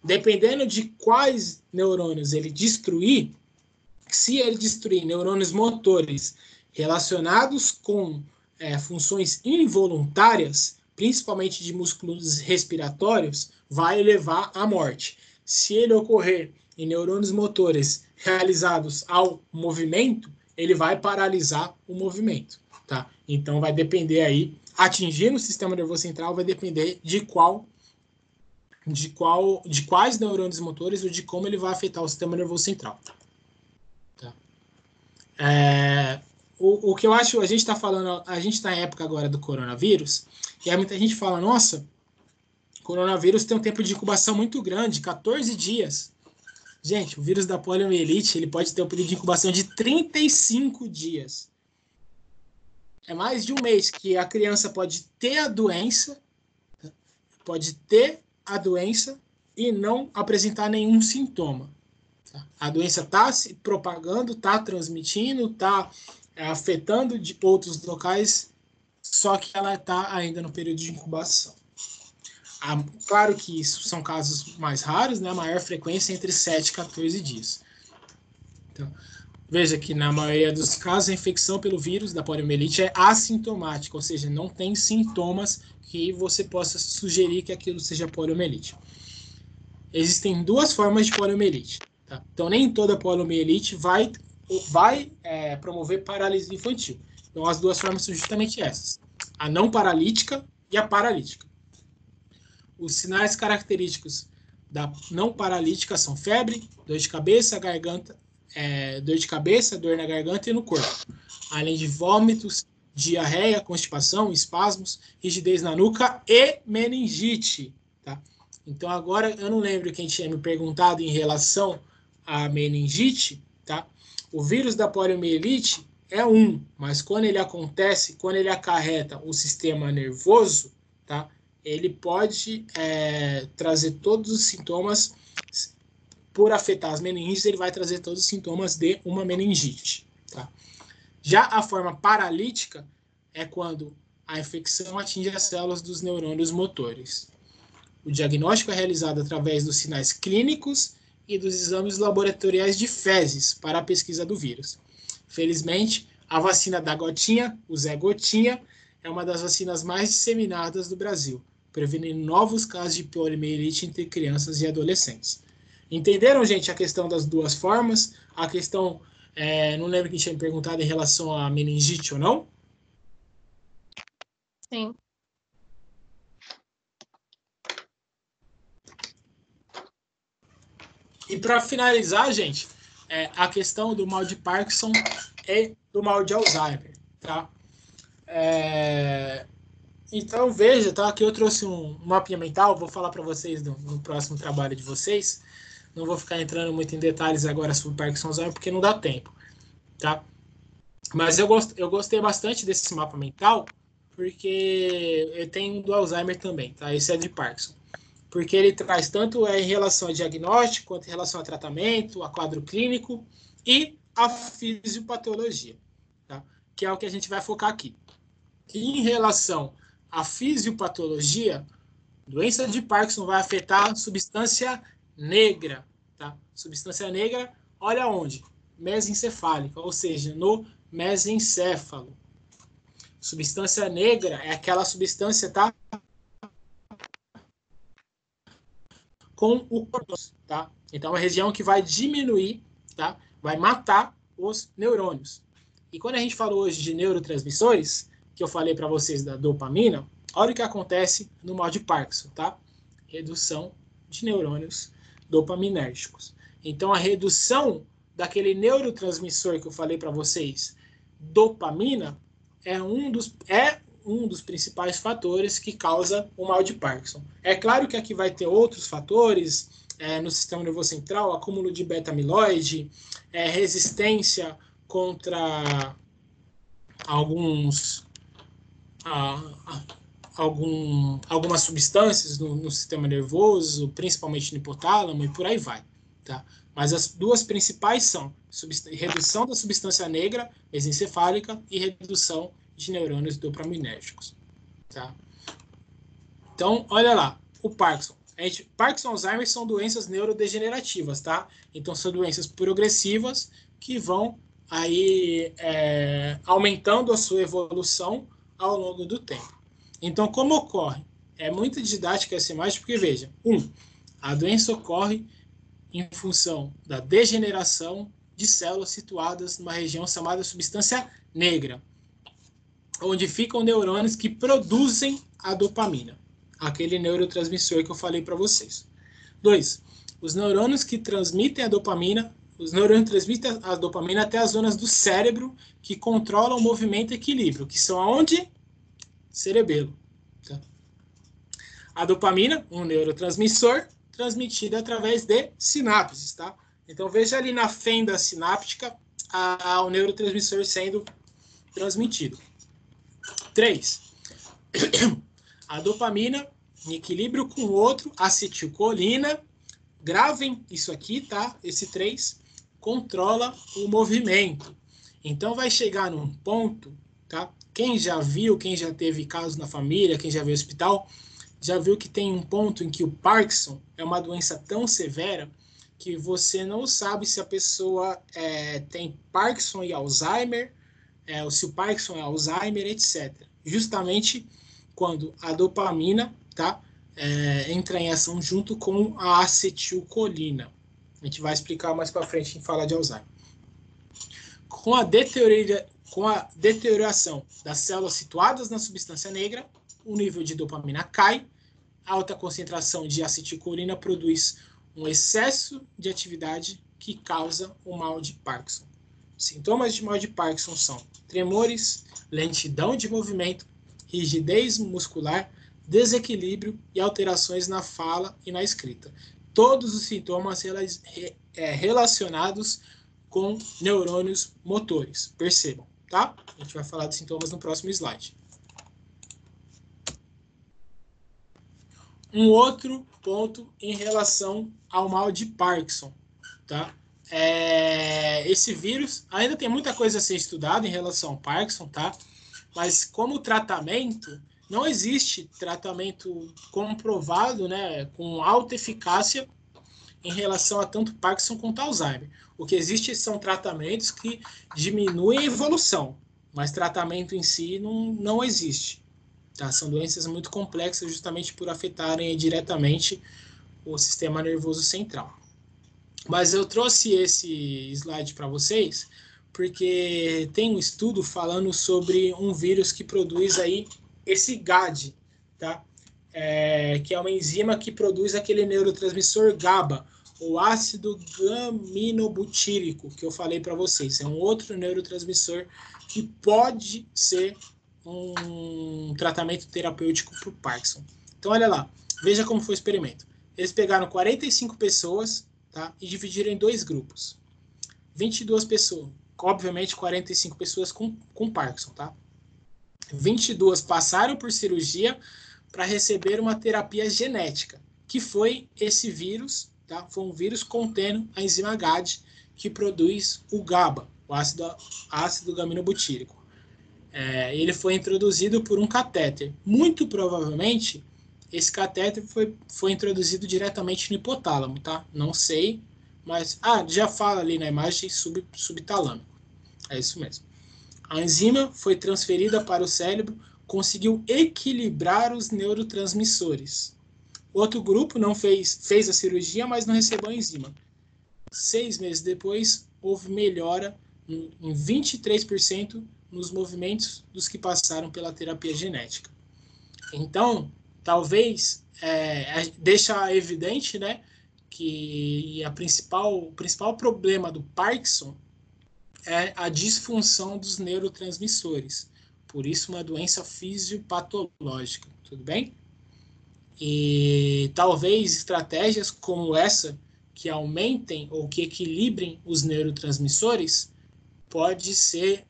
Dependendo de quais neurônios ele destruir, se ele destruir neurônios motores relacionados com funções involuntárias, principalmente de músculos respiratórios, vai levar à morte. Se ele ocorrer em neurônios motores realizados ao movimento, ele vai paralisar o movimento, tá? Então vai depender aí, atingindo o sistema nervoso central, vai depender de quais neurônios motores ou de como ele vai afetar o sistema nervoso central. Tá? O que eu acho, a gente está falando, a gente está em época agora do coronavírus, e aí muita gente fala, nossa, coronavírus tem um tempo de incubação muito grande, 14 dias. Gente, o vírus da poliomielite, ele pode ter um período de incubação de 35 dias. É mais de um mês que a criança pode ter a doença e não apresentar nenhum sintoma. A doença está se propagando, está transmitindo, está afetando de outros locais, só que ela está ainda no período de incubação. Claro que isso são casos mais raros, né? A maior frequência é entre 7 e 14 dias. Então, veja que na maioria dos casos a infecção pelo vírus da poliomielite é assintomática, ou seja, não tem sintomas que você possa sugerir que aquilo seja poliomielite. Existem duas formas de poliomielite. Tá? Então, nem toda poliomielite vai promover paralisia infantil. Então, as duas formas são justamente essas. A não paralítica e a paralítica. Os sinais característicos da não paralítica são febre, dor de cabeça, dor na garganta e no corpo, além de vômitos, diarreia, constipação, espasmos, rigidez na nuca e meningite. Tá? Então, agora, eu não lembro quem tinha me perguntado em relação à meningite, tá? O vírus da poliomielite é mas quando ele acontece, quando ele acarreta o sistema nervoso, tá? Ele pode trazer todos os sintomas, por afetar as meningites, ele vai trazer todos os sintomas de uma meningite. Tá? Já a forma paralítica é quando a infecção atinge as células dos neurônios motores. O diagnóstico é realizado através dos sinais clínicos e dos exames laboratoriais de fezes para a pesquisa do vírus. Felizmente, a vacina da gotinha, o Zé Gotinha, é uma das vacinas mais disseminadas do Brasil, prevenindo novos casos de poliomielite entre crianças e adolescentes. Entenderam, gente, a questão das duas formas? A questão, não lembro quem tinha me perguntado em relação à meningite ou não? Sim. E para finalizar, gente, a questão do mal de Parkinson e do mal de Alzheimer, tá? Então, veja, tá? Aqui eu trouxe um mapinha mental, vou falar para vocês no próximo trabalho de vocês. Não vou ficar entrando muito em detalhes agora sobre Parkinson e Alzheimer, porque não dá tempo, tá? Mas eu gostei bastante desse mapa mental, porque eu tenho do Alzheimer também, tá? Esse é de Parkinson. Porque ele traz tanto em relação a diagnóstico, quanto em relação a tratamento, a quadro clínico e a fisiopatologia, tá? Que é o que a gente vai focar aqui. E em relação à fisiopatologia, doença de Parkinson vai afetar substância negra, tá? Substância negra, olha onde? Mesencefálica, ou seja, no mesencéfalo. Substância negra é aquela substância, tá? Com o corpus, tá? Então, é uma região que vai diminuir, tá? Vai matar os neurônios. E quando a gente falou hoje de neurotransmissores, que eu falei para vocês da dopamina, olha o que acontece no mal de Parkinson, tá? Redução de neurônios dopaminérgicos. Então, a redução daquele neurotransmissor que eu falei para vocês, dopamina, é um dos principais fatores que causa o mal de Parkinson. É claro que aqui vai ter outros fatores, no sistema nervoso central, acúmulo de beta-amiloide, resistência contra algumas substâncias no sistema nervoso, principalmente no hipotálamo, e por aí vai, tá? Mas as duas principais são redução da substância negra mesencefálica e redução de neurônios dopaminérgicos, tá? Então, olha lá, o Parkinson. Parkinson e Alzheimer são doenças neurodegenerativas, tá? Então, são doenças progressivas que vão aí aumentando a sua evolução ao longo do tempo. Então, como ocorre? É muito didática essa imagem, porque, veja, a doença ocorre em função da degeneração de células situadas numa região chamada substância negra, onde ficam neurônios que produzem a dopamina, aquele neurotransmissor que eu falei para vocês. 2. Os neurônios que transmitem a dopamina, os neurônios transmitem a dopamina até as zonas do cérebro que controlam o movimento e equilíbrio, que são aonde? Cerebelo. Tá? A dopamina, um neurotransmissor, transmitida através de sinapses, tá? Então, veja ali na fenda sináptica o neurotransmissor sendo transmitido. 3. A dopamina, em equilíbrio com o outro, acetilcolina, gravem isso aqui, tá? Esse 3, controla o movimento. Então, vai chegar num ponto, tá? Quem já viu, quem já teve casos na família, quem já veio ao hospital, já viu que tem um ponto em que o Parkinson é uma doença tão severa que você não sabe se a pessoa tem Parkinson e Alzheimer, ou se o Parkinson é Alzheimer, etc. Justamente quando a dopamina, tá, entra em ação junto com a acetilcolina. A gente vai explicar mais para frente em falar de Alzheimer. Com a deterioração das células situadas na substância negra, o nível de dopamina cai, alta concentração de acetilcolina produz um excesso de atividade que causa o mal de Parkinson. Sintomas de mal de Parkinson são tremores, lentidão de movimento, rigidez muscular, desequilíbrio e alterações na fala e na escrita. Todos os sintomas relacionados com neurônios motores. Percebam, tá? A gente vai falar dos sintomas no próximo slide. Um outro ponto em relação ao mal de Parkinson, tá? Esse vírus, ainda tem muita coisa a ser estudada em relação ao Parkinson, tá? Mas como tratamento, não existe tratamento comprovado, né, com alta eficácia em relação a tanto Parkinson quanto Alzheimer. O que existe são tratamentos que diminuem a evolução, mas tratamento em si não existe. Tá? São doenças muito complexas justamente por afetarem diretamente o sistema nervoso central. Mas eu trouxe esse slide para vocês porque tem um estudo falando sobre um vírus que produz aí esse GAD, tá? Que é uma enzima que produz aquele neurotransmissor GABA, o ácido gaminobutírico, que eu falei para vocês. É um outro neurotransmissor que pode ser um tratamento terapêutico para o Parkinson. Então, olha lá, veja como foi o experimento. Eles pegaram 45 pessoas, tá, e dividiram em 2 grupos. 22 pessoas, obviamente 45 pessoas com Parkinson, tá? 22 passaram por cirurgia para receber uma terapia genética, que foi esse vírus, tá? Foi um vírus contendo a enzima GAD, que produz o GABA, o ácido gaminobutírico. Ele foi introduzido por um catéter. Muito provavelmente, esse catéter foi introduzido diretamente no hipotálamo, tá? Não sei, mas... já fala ali na imagem subtalâmico. É isso mesmo. A enzima foi transferida para o cérebro, conseguiu equilibrar os neurotransmissores. Outro grupo não fez a cirurgia, mas não recebeu a enzima. 6 meses depois, houve melhora em 23% nos movimentos dos que passaram pela terapia genética. Então, talvez deixa evidente, né, que o principal problema do Parkinson é a disfunção dos neurotransmissores. Por isso, uma doença fisiopatológica. Tudo bem? E talvez estratégias como essa, que aumentem ou que equilibrem os neurotransmissores, pode ser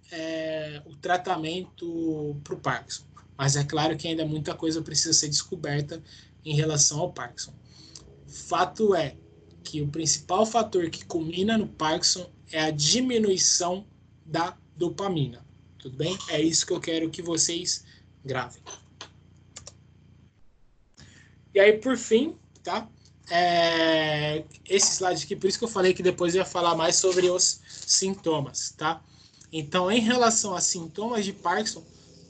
o tratamento para o Parkinson. Mas é claro que ainda muita coisa precisa ser descoberta em relação ao Parkinson. Fato é que o principal fator que culmina no Parkinson é a diminuição da dopamina. Tudo bem? É isso que eu quero que vocês gravem. E aí, por fim, tá? Esse slide aqui, por isso que eu falei que depois eu ia falar mais sobre os sintomas, tá? Então, em relação a sintomas de Parkinson,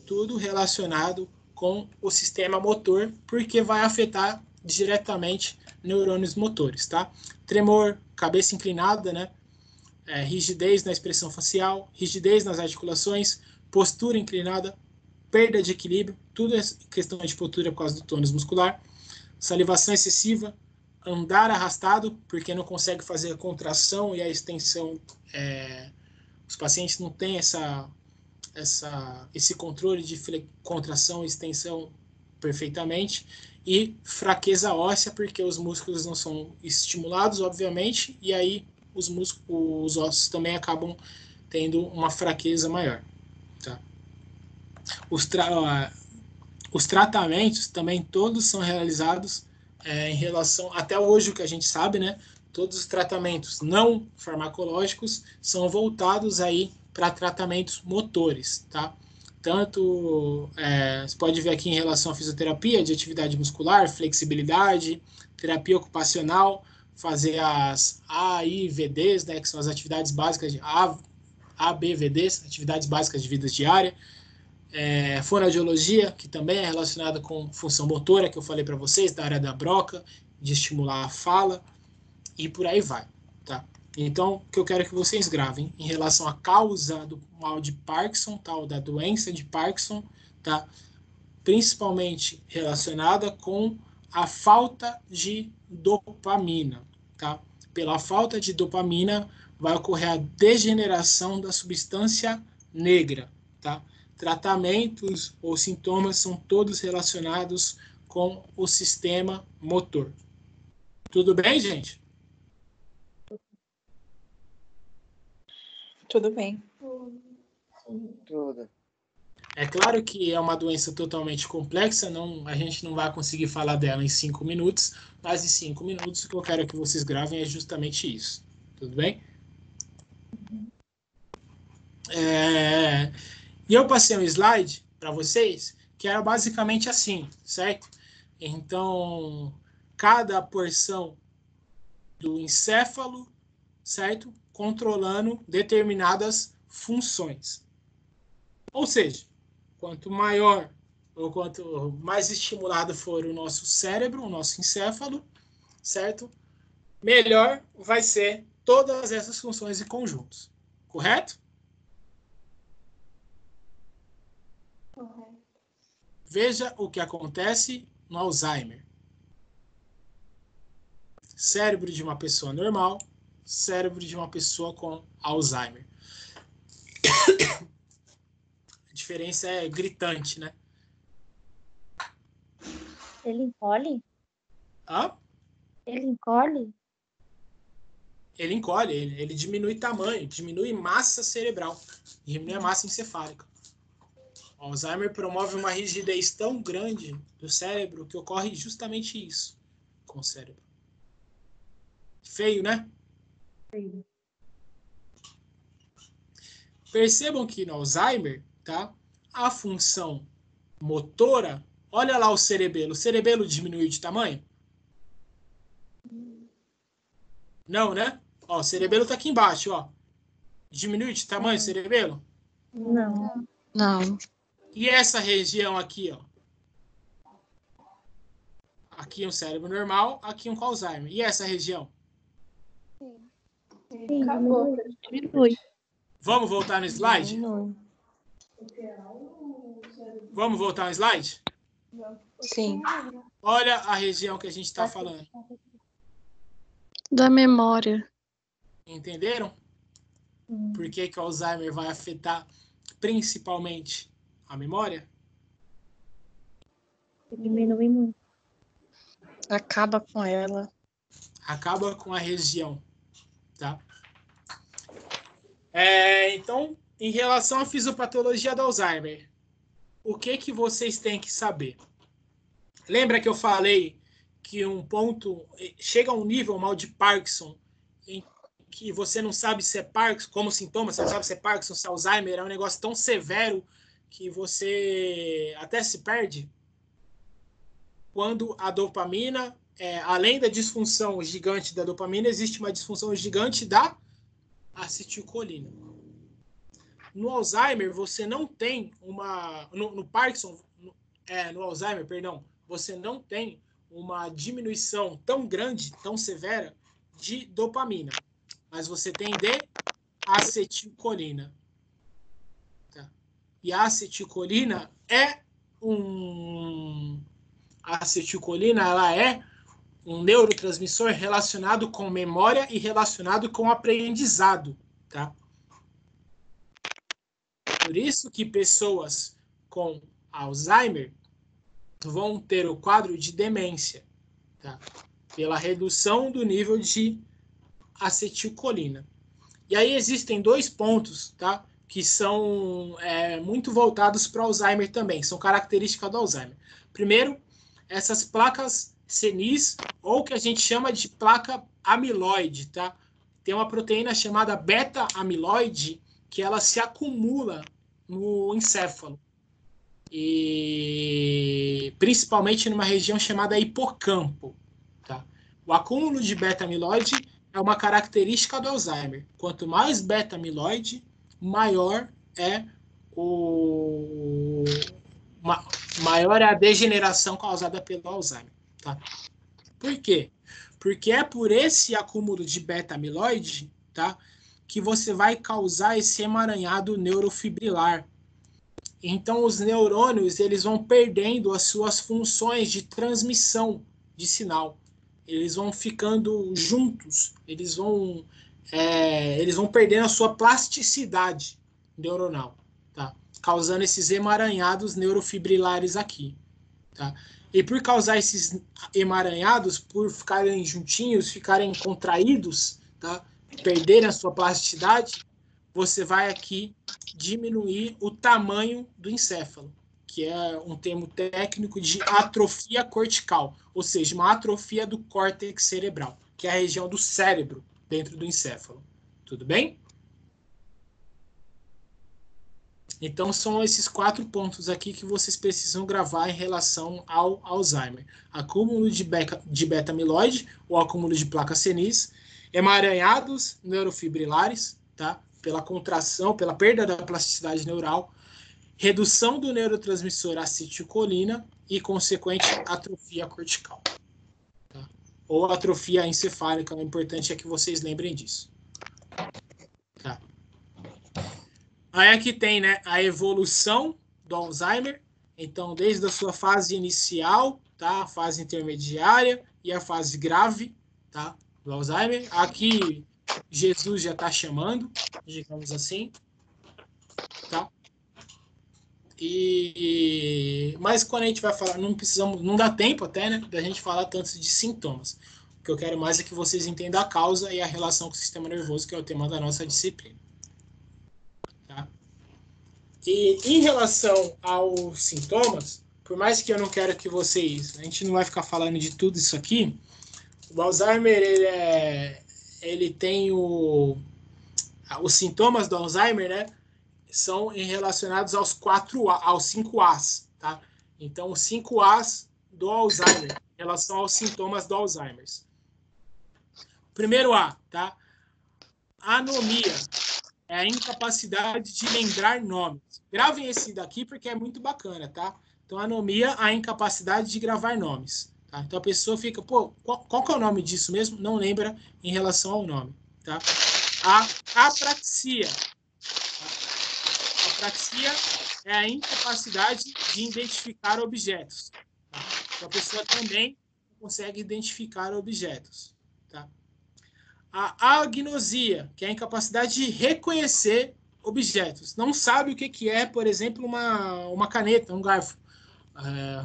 tudo relacionado com o sistema motor, porque vai afetar diretamente neurônios motores, tá? Tremor, cabeça inclinada, né? Rigidez na expressão facial, rigidez nas articulações, postura inclinada, perda de equilíbrio, tudo é questão de postura por causa do tônus muscular, salivação excessiva, andar arrastado, porque não consegue fazer a contração e a extensão. Os pacientes não têm esse controle de contração e extensão perfeitamente, e fraqueza óssea, porque os músculos não são estimulados, obviamente, e aí os ossos também acabam tendo uma fraqueza maior. Tá? Os tratamentos também todos são realizados em relação, até hoje o que a gente sabe, né? Todos os tratamentos não farmacológicos são voltados aí para tratamentos motores, tá? Tanto, você pode ver aqui em relação à fisioterapia, de atividade muscular, flexibilidade, terapia ocupacional, fazer as AIVDs, né, que são as atividades básicas de ABVDs, atividades básicas de vida diária, fonoaudiologia, que também é relacionada com função motora, que eu falei para vocês, da área da broca, de estimular a fala, e por aí vai, tá? Então, o que eu quero que vocês gravem em relação à causa do mal de Parkinson, tal, da doença de Parkinson, tá? Principalmente relacionada com a falta de dopamina, tá? Pela falta de dopamina vai ocorrer a degeneração da substância negra, tá? Tratamentos ou sintomas são todos relacionados com o sistema motor. Tudo bem, gente? Tudo bem. Tudo. É claro que é uma doença totalmente complexa, a gente não vai conseguir falar dela em 5 minutos, mas em 5 minutos o que eu quero que vocês gravem é justamente isso. Tudo bem? E eu passei um slide para vocês que era basicamente assim, certo? Então, cada porção do encéfalo, certo? Controlando determinadas funções. Ou seja, quanto maior ou quanto mais estimulado for o nosso cérebro, o nosso encéfalo, certo? Melhor vai ser todas essas funções em conjuntos. Correto? Correto. Veja o que acontece no Alzheimer. cérebro de uma pessoa normal, cérebro de uma pessoa com Alzheimer. A diferença é gritante, né? Ele encolhe? Hã? Ele encolhe? Ele encolhe, ele diminui tamanho, diminui massa cerebral, diminui a massa encefálica. O Alzheimer promove uma rigidez tão grande do cérebro que ocorre justamente isso com o cérebro. Feio, né? Feio. Percebam que no Alzheimer, tá? A função motora, olha lá o cerebelo diminuiu de tamanho? Não, né? Ó, o cerebelo tá aqui embaixo, ó. Diminuiu de tamanho o cerebelo? Não. Não. E essa região aqui, ó? Aqui um cérebro normal, aqui um com Alzheimer. E essa região? Sim, acabou. Diminui. Vamos voltar no slide? Diminui. Vamos voltar no slide? Sim. Olha a região que a gente está falando. Da memória. Entenderam? Por que que o Alzheimer vai afetar principalmente a memória? Diminui muito. Acaba com ela. Acaba com a região, tá? Então, em relação à fisiopatologia do Alzheimer, o que que vocês têm que saber? Lembra que eu falei que um ponto chega a um nível mal de Parkinson em que você não sabe se é Parkinson, como sintoma, você não sabe se é Parkinson, se é Alzheimer, é um negócio tão severo que você até se perde? Quando a dopamina, além da disfunção gigante da dopamina, existe uma disfunção gigante da acetilcolina. No Alzheimer, você não tem uma... No Parkinson, no Alzheimer, perdão, você não tem uma diminuição tão grande, tão severa de dopamina, mas você tem de acetilcolina. Tá? E a acetilcolina a acetilcolina, ela é um neurotransmissor relacionado com memória e relacionado com aprendizado, tá? Por isso que pessoas com Alzheimer vão ter o quadro de demência, tá? Pela redução do nível de acetilcolina. E aí existem 2 pontos, tá? Que são muito voltados para o Alzheimer também, são características do Alzheimer. Primeiro, essas placas senis, ou que a gente chama de placa amiloide, tá? Tem uma proteína chamada beta-amiloide que ela se acumula no encéfalo. E principalmente numa região chamada hipocampo, tá? O acúmulo de beta-amiloide é uma característica do Alzheimer. Quanto mais beta-amiloide, maior é a degeneração causada pelo Alzheimer, tá? Por quê? Porque é por esse acúmulo de beta-amiloide, tá, que você vai causar esse emaranhado neurofibrilar. Então, os neurônios eles vão perdendo as suas funções de transmissão de sinal. Eles vão ficando juntos, eles vão perdendo a sua plasticidade neuronal, tá? Causando esses emaranhados neurofibrilares aqui, tá? E por causar esses emaranhados, por ficarem juntinhos, ficarem contraídos, tá? Perderem a sua plasticidade, você vai aqui diminuir o tamanho do encéfalo, que é um termo técnico de atrofia cortical, ou seja, uma atrofia do córtex cerebral, que é a região do cérebro dentro do encéfalo. Tudo bem? Então, são esses 4 pontos aqui que vocês precisam gravar em relação ao Alzheimer. Acúmulo de beta-amiloide, ou acúmulo de placas senis, emaranhados neurofibrilares, tá? Pela contração, pela perda da plasticidade neural, redução do neurotransmissor acetilcolina e consequente atrofia cortical. Tá? Ou atrofia encefálica, o importante é que vocês lembrem disso. Tá? Aí aqui tem, né, a evolução do Alzheimer, então desde a sua fase inicial, tá, a fase intermediária e a fase grave, tá? Do Alzheimer. Aqui, Jesus já está chamando, digamos assim, tá? Mas quando a gente vai falar, não dá tempo até, né, da gente falar tanto de sintomas. O que eu quero mais é que vocês entendam a causa e a relação com o sistema nervoso, que é o tema da nossa disciplina. Tá? E em relação aos sintomas, por mais que eu não quero que vocês... A gente não vai ficar falando de tudo isso aqui. O Alzheimer, ele tem os sintomas do Alzheimer, né? São relacionados aos 5 As, tá? Então, os 5 As do Alzheimer, em relação aos sintomas do Alzheimer. Primeiro A, tá? Anomia é a incapacidade de lembrar nomes. Gravem esse daqui porque é muito bacana, tá? Então, anomia, a incapacidade de gravar nomes. Tá? Então, a pessoa fica, pô, qual que é o nome disso mesmo? Não lembra em relação ao nome, tá? A apraxia. A apraxia é a incapacidade de identificar objetos. Tá? Então, a pessoa também não consegue identificar objetos. Tá? A agnosia, que é a incapacidade de reconhecer objetos. Não sabe o que é, por exemplo, uma caneta, um garfo.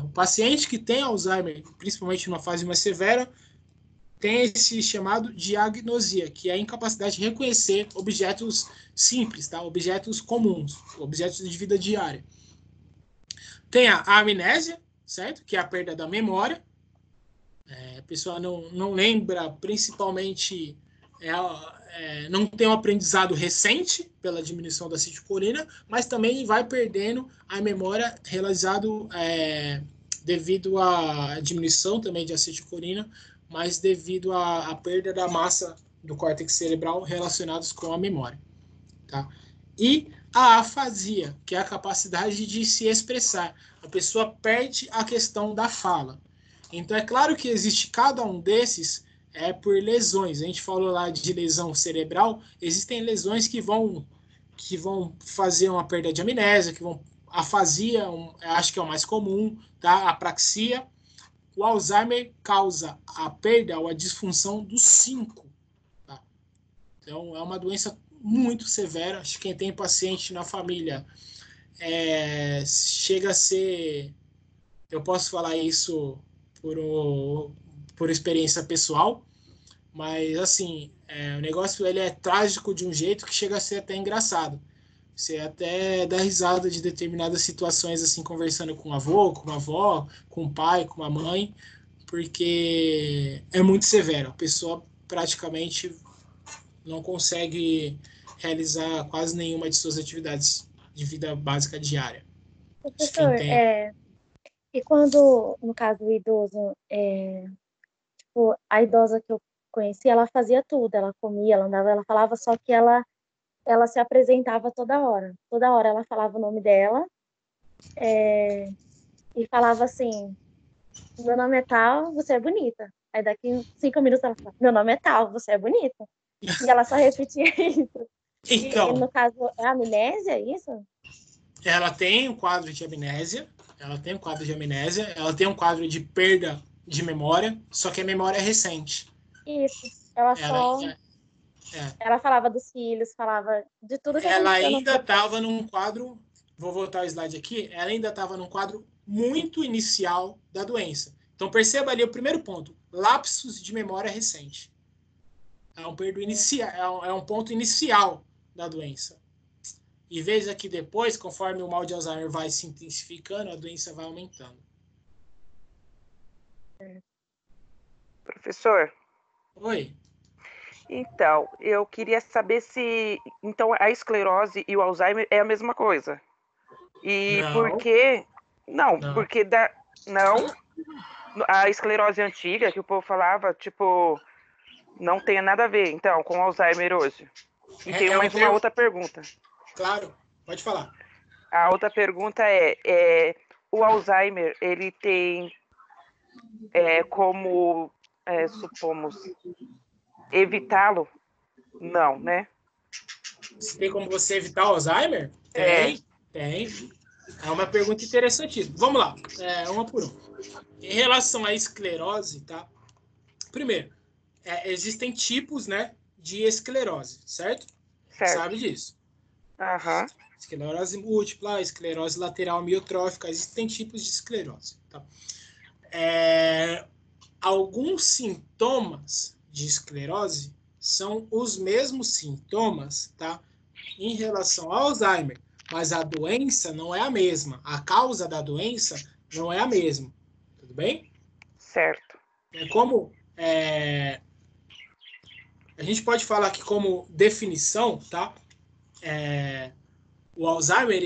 O paciente que tem Alzheimer, principalmente numa fase mais severa, tem esse chamado de agnosia, que é a incapacidade de reconhecer objetos simples, tá? Objetos comuns, objetos de vida diária. Tem a amnésia, certo? Que é a perda da memória. A pessoa não lembra, principalmente, não tem um aprendizado recente pela diminuição da acetilcolina, mas também vai perdendo a memória realizado devido à diminuição também de acetilcolina, mas devido à perda da massa do córtex cerebral relacionados com a memória. Tá? E a afasia, que é a capacidade de se expressar. A pessoa perde a questão da fala. Então, é claro que existe cada um desses por lesões. A gente falou lá de lesão cerebral, existem lesões que vão fazer uma perda de amnésia, afasia, acho que é o mais comum, tá? Apraxia. O Alzheimer causa a perda ou a disfunção dos 5. Tá? Então, é uma doença muito severa. Acho que quem tem paciente na família chega a ser... Eu posso falar isso por experiência pessoal, mas, assim, o negócio ele é trágico de um jeito que chega a ser até engraçado. Você até dá risada de determinadas situações, assim, conversando com o avô, com a avó, com o pai, com a mãe, porque é muito severo. A pessoa praticamente não consegue realizar quase nenhuma de suas atividades de vida básica diária. Professor, e quando, no caso, o idoso, tipo, a idosa que eu conheci, ela fazia tudo, ela comia, ela andava, ela falava, só que ela se apresentava toda hora ela falava o nome dela, e falava assim, meu nome é tal, você é bonita. Aí daqui 5 minutos ela fala, meu nome é tal, você é bonita. E ela só repetia isso. Então, e no caso, é amnésia, isso? Ela tem um quadro de amnésia, ela tem um quadro de perda de memória, só que a memória é recente. Isso. Ela falava dos filhos, falava de tudo que ela ainda estava num quadro, vou voltar ao slide aqui, ela ainda estava num quadro muito inicial da doença. Então perceba ali o primeiro ponto, lapsos de memória recente. É um ponto inicial da doença. E veja que depois, conforme o mal de Alzheimer vai se intensificando, a doença vai aumentando. Professor? Oi. Então, eu queria saber se então a esclerose e o Alzheimer é a mesma coisa. E não. Por quê? Não, porque a esclerose antiga que o povo falava, tipo, não tem nada a ver, então, com o Alzheimer hoje. E tem mais uma outra pergunta. Claro, pode falar. A outra pergunta o Alzheimer, ele tem como, supomos, evitá-lo? Não, né? Tem como você evitar o Alzheimer? Tem. É uma pergunta interessante. Vamos lá, uma por uma. Em relação à esclerose, tá? Primeiro, existem tipos, né, de esclerose, certo? Certo. Sabe disso? Aham. Esclerose múltipla, esclerose lateral amiotrófica, existem tipos de esclerose. Tá? Alguns sintomas de esclerose são os mesmos sintomas, tá, em relação ao Alzheimer, mas a doença não é a mesma. A causa da doença não é a mesma. Tudo bem? Certo. A gente pode falar aqui como definição, tá? O Alzheimer,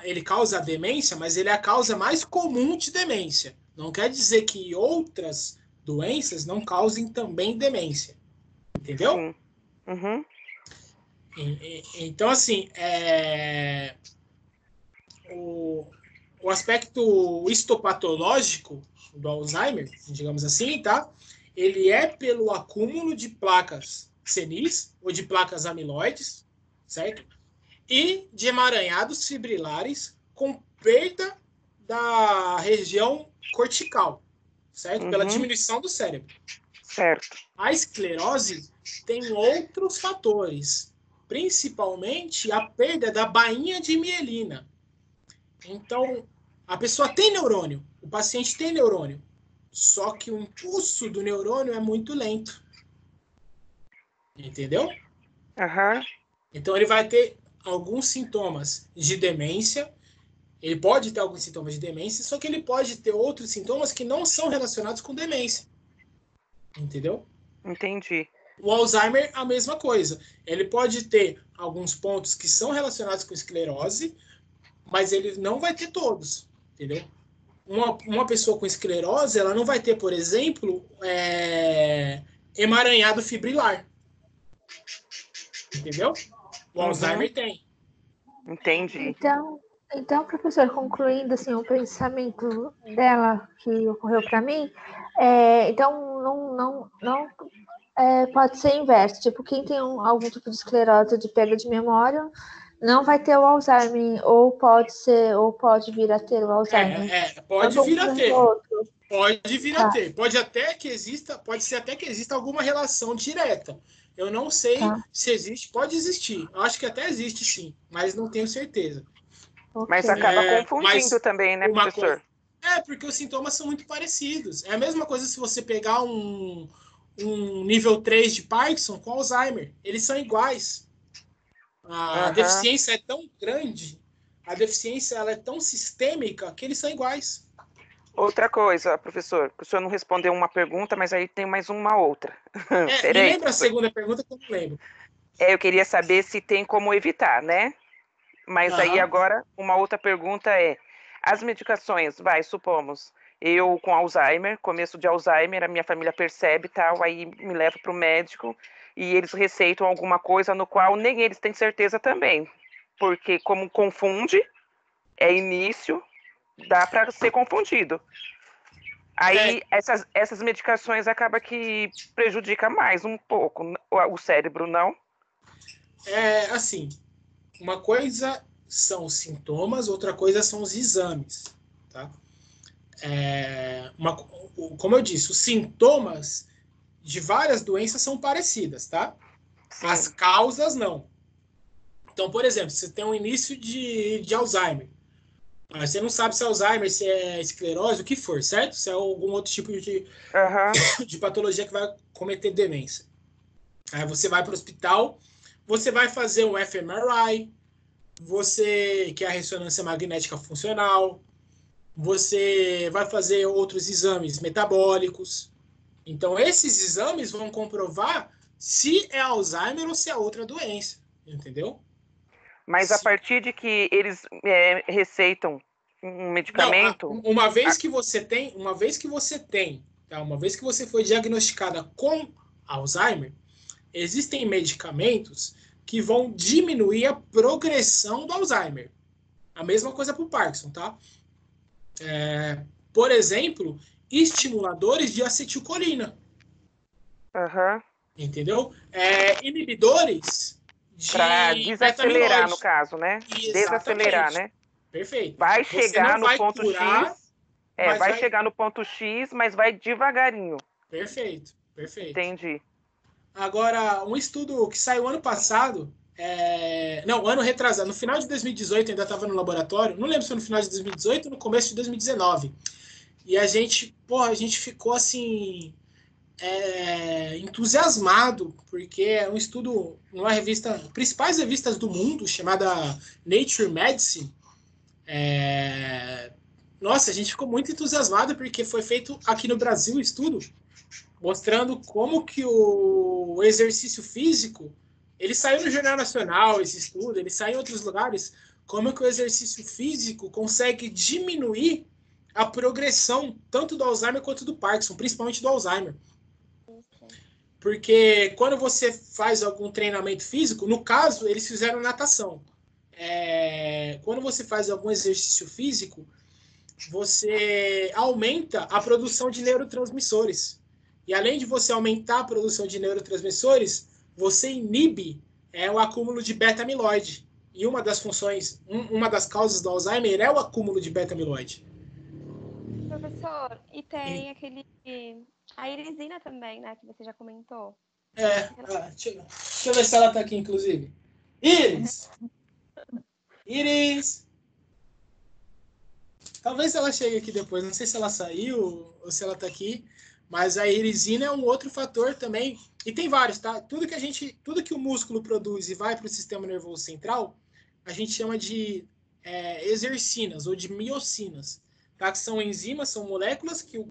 ele causa demência, mas ele é a causa mais comum de demência. Não quer dizer que outras doenças não causem também demência. Entendeu? Sim. Uhum. Então, assim, o aspecto histopatológico do Alzheimer, digamos assim, tá? Ele é pelo acúmulo de placas senis ou de placas amiloides, certo? E de emaranhados fibrilares com perda da região cortical, certo? Pela diminuição do cérebro. Certo. A esclerose tem outros fatores, principalmente a perda da bainha de mielina. Então, a pessoa tem neurônio, o paciente tem neurônio, só que o impulso do neurônio é muito lento. Entendeu? Aham. Então, ele vai ter alguns sintomas de demência, ele pode ter alguns sintomas de demência, só que ele pode ter outros sintomas que não são relacionados com demência. Entendeu? Entendi. O Alzheimer, a mesma coisa. Ele pode ter alguns pontos que são relacionados com esclerose, mas ele não vai ter todos, entendeu? Uma pessoa com esclerose, ela não vai ter, por exemplo, emaranhado fibrilar. Entendeu? O Alzheimer tem. Entendi. Então, professor, concluindo assim, o pensamento dela que ocorreu para mim, então não pode ser inverso. Tipo, quem tem algum tipo de esclerose de perda de memória não vai ter o Alzheimer, ou pode vir a ter o Alzheimer. Pode vir a ter. Pode vir a ter. Pode ser até que exista alguma relação direta. Eu não sei se existe, pode existir. Eu acho que até existe sim, mas não tenho certeza. Mas acaba confundindo também, né, professor? Porque os sintomas são muito parecidos. É a mesma coisa se você pegar um nível 3 de Parkinson com Alzheimer. Eles são iguais. A deficiência é tão grande, a deficiência ela é tão sistêmica que eles são iguais. Outra coisa, professor, o senhor não respondeu uma pergunta, mas aí tem mais uma outra. Me lembra a segunda pergunta que eu não lembro. Eu queria saber se tem como evitar, né? Mas aí agora, uma outra pergunta as medicações, supomos, eu com Alzheimer, começo de Alzheimer, a minha família percebe tal, aí me leva para o médico e eles receitam alguma coisa no qual nem eles têm certeza também, porque como confunde, início, dá para ser confundido. Aí essas medicações acabam que prejudica mais um pouco o cérebro, não? Assim, uma coisa são os sintomas, outra coisa são os exames, tá? Como eu disse, os sintomas de várias doenças são parecidas, tá? Sim. As causas não. Então, por exemplo, você tem um início de Alzheimer. Você não sabe se é Alzheimer, se é esclerose, o que for, certo? Se é algum outro tipo de patologia que vai cometer demência. Aí você vai para o hospital, você vai fazer um fMRI, que é a ressonância magnética funcional, você vai fazer outros exames metabólicos. Então, esses exames vão comprovar se é Alzheimer ou se é outra doença, entendeu? Mas a partir de que eles receitam um medicamento... Não, uma vez que você foi diagnosticada com Alzheimer, existem medicamentos que vão diminuir a progressão do Alzheimer. A mesma coisa para o Parkinson, tá? Por exemplo, estimuladores de acetilcolina. Entendeu? Inibidores para desacelerar, no caso, né? Exatamente. Desacelerar, né? Perfeito. Vai chegar no ponto curar, X. Vai chegar no ponto X, mas vai devagarinho. Perfeito. Perfeito. Entendi. Agora, um estudo que saiu ano passado, não, ano retrasado, no final de 2018, ainda estava no laboratório, não lembro se foi no final de 2018 ou no começo de 2019. E a gente ficou assim, entusiasmado, porque é um estudo numa revista, principais revistas do mundo, chamada Nature Medicine. Nossa, a gente ficou muito entusiasmado, porque foi feito aqui no Brasil o estudo, mostrando como que o exercício físico, ele saiu no Jornal Nacional, esse estudo, ele saiu em outros lugares, como que o exercício físico consegue diminuir a progressão tanto do Alzheimer quanto do Parkinson, principalmente do Alzheimer. Porque quando você faz algum treinamento físico, no caso, eles fizeram natação. Quando você faz algum exercício físico, você aumenta a produção de neurotransmissores. E além de você aumentar a produção de neurotransmissores, você inibe o acúmulo de beta-amiloide. E uma das funções, uma das causas do Alzheimer é o acúmulo de beta-amiloide. Professor, e tem a irisina também, né, que você já comentou. Deixa eu ver se ela está aqui, inclusive. Iris! Iris! Talvez ela chegue aqui depois, não sei se ela saiu ou se ela está aqui, mas a irisina é um outro fator também, e tem vários, tá? Tudo que o músculo produz e vai para o sistema nervoso central, a gente chama de exercinas ou de miocinas, tá? Que são enzimas, são moléculas que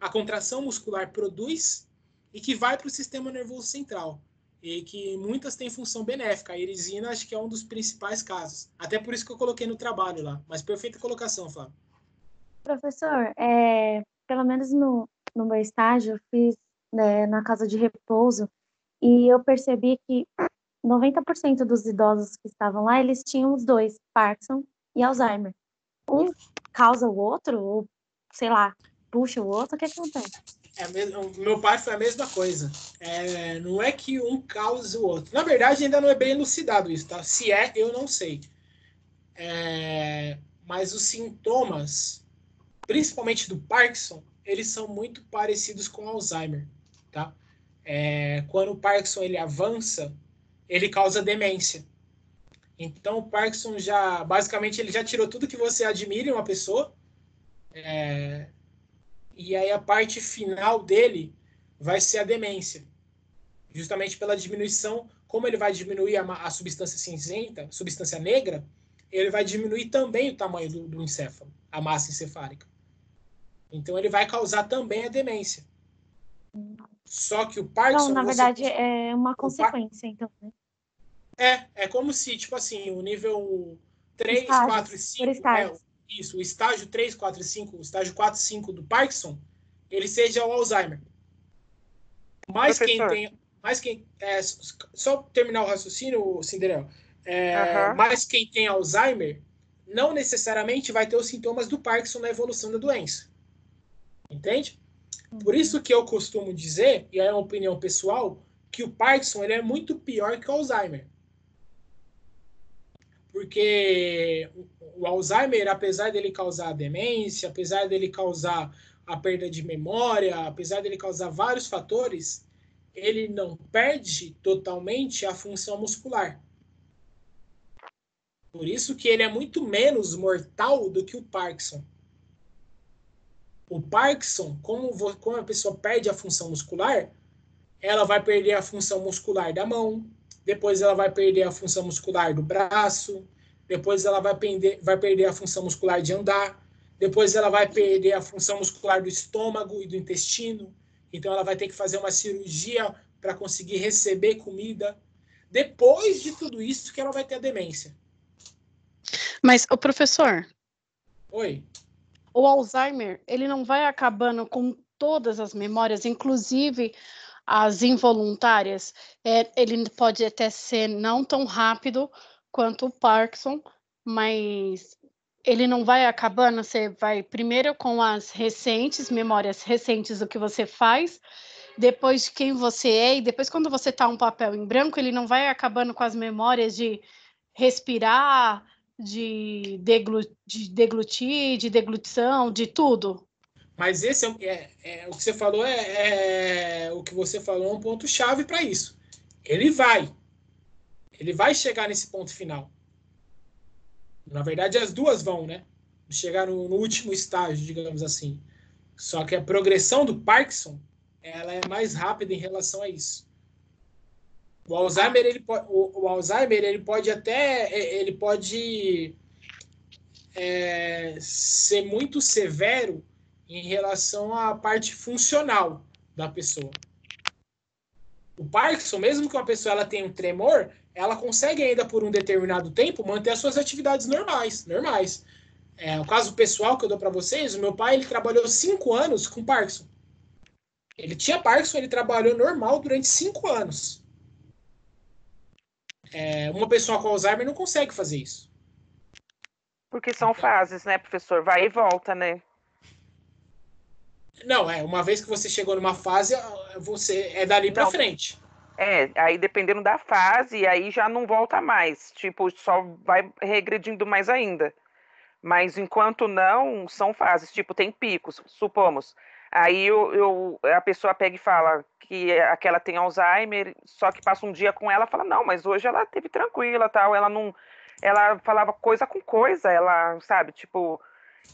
a contração muscular produz e que vai para o sistema nervoso central. E que muitas têm função benéfica. A irisina acho que é um dos principais casos. Até por isso que eu coloquei no trabalho lá. Mas perfeita colocação, Flávio. Professor, pelo menos no meu estágio, eu fiz na casa de repouso e eu percebi que 90% dos idosos que estavam lá, eles tinham os dois, Parkinson e Alzheimer. Um causa o outro, ou sei lá, puxa o outro, o que acontece? Meu pai foi a mesma coisa. Não é que um causa o outro. Na verdade, ainda não é bem elucidado isso, tá? Se eu não sei. Mas os sintomas, principalmente do Parkinson, eles são muito parecidos com o Alzheimer, tá? Quando o Parkinson ele avança, ele causa demência. Então, o Parkinson basicamente, ele já tirou tudo que você admira em uma pessoa. E aí a parte final dele vai ser a demência. Justamente pela diminuição, como ele vai diminuir a substância cinzenta, substância negra, ele vai diminuir também o tamanho do encéfalo, a massa encefálica. Então ele vai causar também a demência. Só que o Parkinson... Não, na verdade é uma consequência, então, né? É como se, tipo assim, o nível 3, 4 e 5... Isso, o estágio 3, 4 e 5, o estágio 4 e 5 do Parkinson, ele seja o Alzheimer. Mas só terminar o raciocínio, Cinderela. Mas quem tem Alzheimer não necessariamente vai ter os sintomas do Parkinson na evolução da doença. Entende? Por isso que eu costumo dizer, e é uma opinião pessoal, que o Parkinson ele é muito pior que o Alzheimer. Porque o Alzheimer, apesar dele causar demência, apesar dele causar a perda de memória, apesar dele causar vários fatores, ele não perde totalmente a função muscular. Por isso que ele é muito menos mortal do que o Parkinson. O Parkinson, como a pessoa perde a função muscular, ela vai perder a função muscular da mão, depois ela vai perder a função muscular do braço, depois ela vai perder a função muscular de andar, depois ela vai perder a função muscular do estômago e do intestino, então ela vai ter que fazer uma cirurgia para conseguir receber comida. Depois de tudo isso que ela vai ter a demência. Mas, o professor... Oi? O Alzheimer, ele não vai acabando com todas as memórias, inclusive as involuntárias. Ele pode até ser não tão rápido quanto o Parkinson, mas ele não vai acabando. Você vai primeiro com as memórias recentes do que você faz, depois de quem você é, e depois quando você está um papel em branco, ele não vai acabando com as memórias de respirar, de deglutir, de deglutição, de tudo. Mas esse o que você falou o que você falou é um ponto-chave para isso. Ele vai chegar nesse ponto final. Na verdade, as duas vão, né? Chegar no último estágio, digamos assim. Só que a progressão do Parkinson, ela é mais rápida em relação a isso. O Alzheimer, ele pode ser muito severo em relação à parte funcional da pessoa. O Parkinson, mesmo que uma pessoa ela tenha um tremor, ela consegue ainda por um determinado tempo manter as suas atividades normais. O caso pessoal que eu dou para vocês, o meu pai ele trabalhou 5 anos com Parkinson. Ele tinha Parkinson, ele trabalhou normal durante 5 anos. Uma pessoa com Alzheimer não consegue fazer isso. Porque são fases, né, professor? Vai e volta, né? Não, uma vez que você chegou numa fase, você é dali para frente. Aí dependendo da fase, aí já não volta mais. Tipo, só vai regredindo mais ainda. Mas enquanto não, são fases. Tipo, tem picos, supomos. Aí a pessoa pega e fala que aquela tem Alzheimer, só que passa um dia com ela e fala, não, mas hoje ela teve tranquila, tal, ela falava coisa com coisa, ela, sabe, tipo,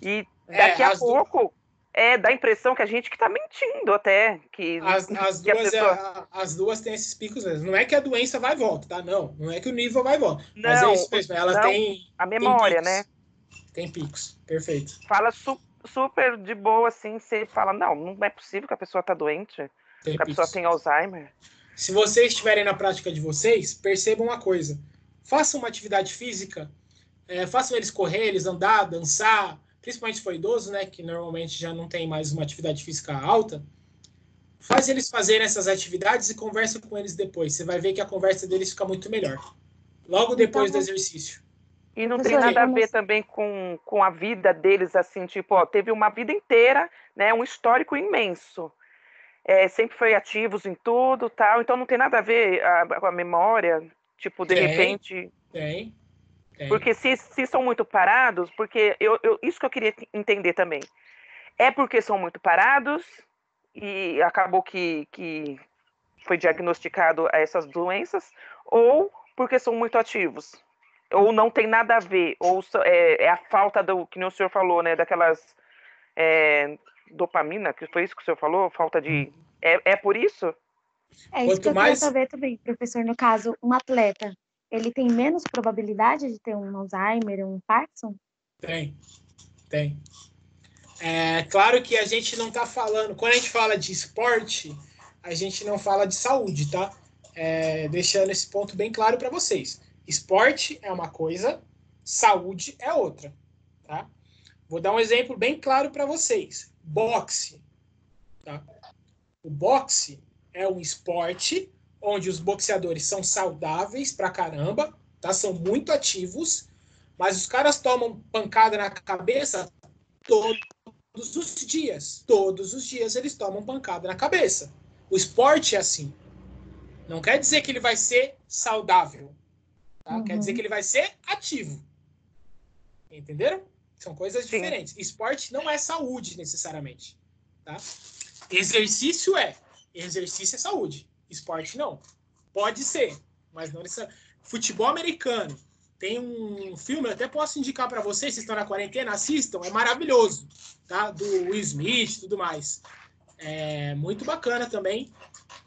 e daqui a pouco dá a impressão que a gente que tá mentindo até, que as duas têm esses picos mesmo. Não é que a doença vai e volta, tá? Não é que o nível vai e volta. Não, mas é isso mesmo, ela tem a memória, né? Tem picos, perfeito. Fala super de boa, assim, você fala, não é possível que a pessoa tá doente, que a pessoa tem Alzheimer. Se vocês estiverem na prática de vocês, percebam uma coisa. Façam uma atividade física, façam eles correr, eles andar, dançar, principalmente se for idoso, né, que normalmente já não tem mais uma atividade física alta. Faz eles fazerem essas atividades e conversa com eles depois. Você vai ver que a conversa deles fica muito melhor. Logo depois do exercício. E não tem nada a ver também com a vida deles, assim, tipo, teve uma vida inteira, né, um histórico imenso. Sempre foi ativos em tudo, tal, então não tem nada a ver com a memória, tipo, de repente... Tem. Porque se são muito parados, porque isso que eu queria entender também. É porque são muito parados e acabou que foi diagnosticado essas doenças, ou porque são muito ativos? Ou não tem nada a ver, ou é a falta do que o senhor falou, né, daquelas dopamina, que foi isso que o senhor falou, falta de... É por isso? É isso que eu queria saber também, professor. No caso, um atleta, ele tem menos probabilidade de ter um Alzheimer, um Parkinson? Tem. Claro que a gente não está falando... Quando a gente fala de esporte, a gente não fala de saúde, tá? Deixando esse ponto bem claro para vocês. Esporte é uma coisa, saúde é outra, tá? Vou dar um exemplo bem claro para vocês. Boxe, tá? O boxe é um esporte onde os boxeadores são saudáveis pra caramba, tá? São muito ativos, mas os caras tomam pancada na cabeça todos os dias. Todos os dias eles tomam pancada na cabeça. O esporte é assim. Não quer dizer que ele vai ser saudável. Tá? Quer dizer que ele vai ser ativo. Entenderam? São coisas diferentes. Esporte não é saúde, necessariamente. Tá? Exercício é saúde. Esporte não. Pode ser, mas não necessariamente. Futebol americano. Tem um filme, eu até posso indicar para vocês, vocês estão na quarentena, assistam, é maravilhoso. Tá? Do Will Smith e tudo mais. É muito bacana também.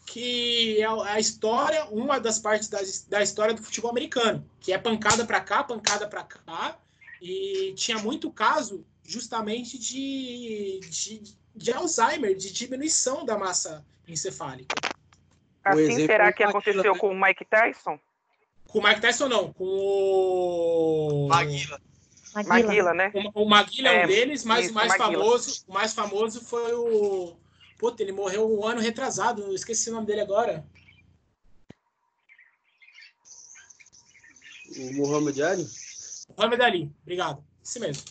Que é a história, uma das partes da história do futebol americano, que é pancada para cá, e tinha muito caso justamente de Alzheimer, de diminuição da massa encefálica. Assim será que aconteceu com o Mike Tyson? Com o Mike Tyson não, com o... Maguila, né? O Maguila é um deles, mas o mais famoso foi o... Puta, ele morreu um ano retrasado, eu esqueci o nome dele agora. O Muhammad Ali? Muhammad Ali, obrigado. Esse mesmo.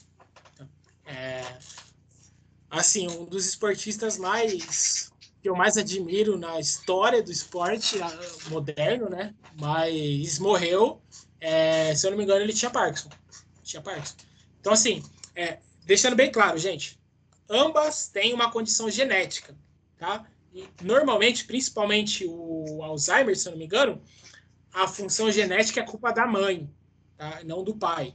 Assim, um dos esportistas que eu mais admiro na história do esporte moderno, né? Mas morreu, se eu não me engano, ele tinha Parkinson. Então, assim, deixando bem claro, gente, ambas têm uma condição genética, tá? E, normalmente, principalmente o Alzheimer, se eu não me engano, a função genética é culpa da mãe, tá? Não do pai.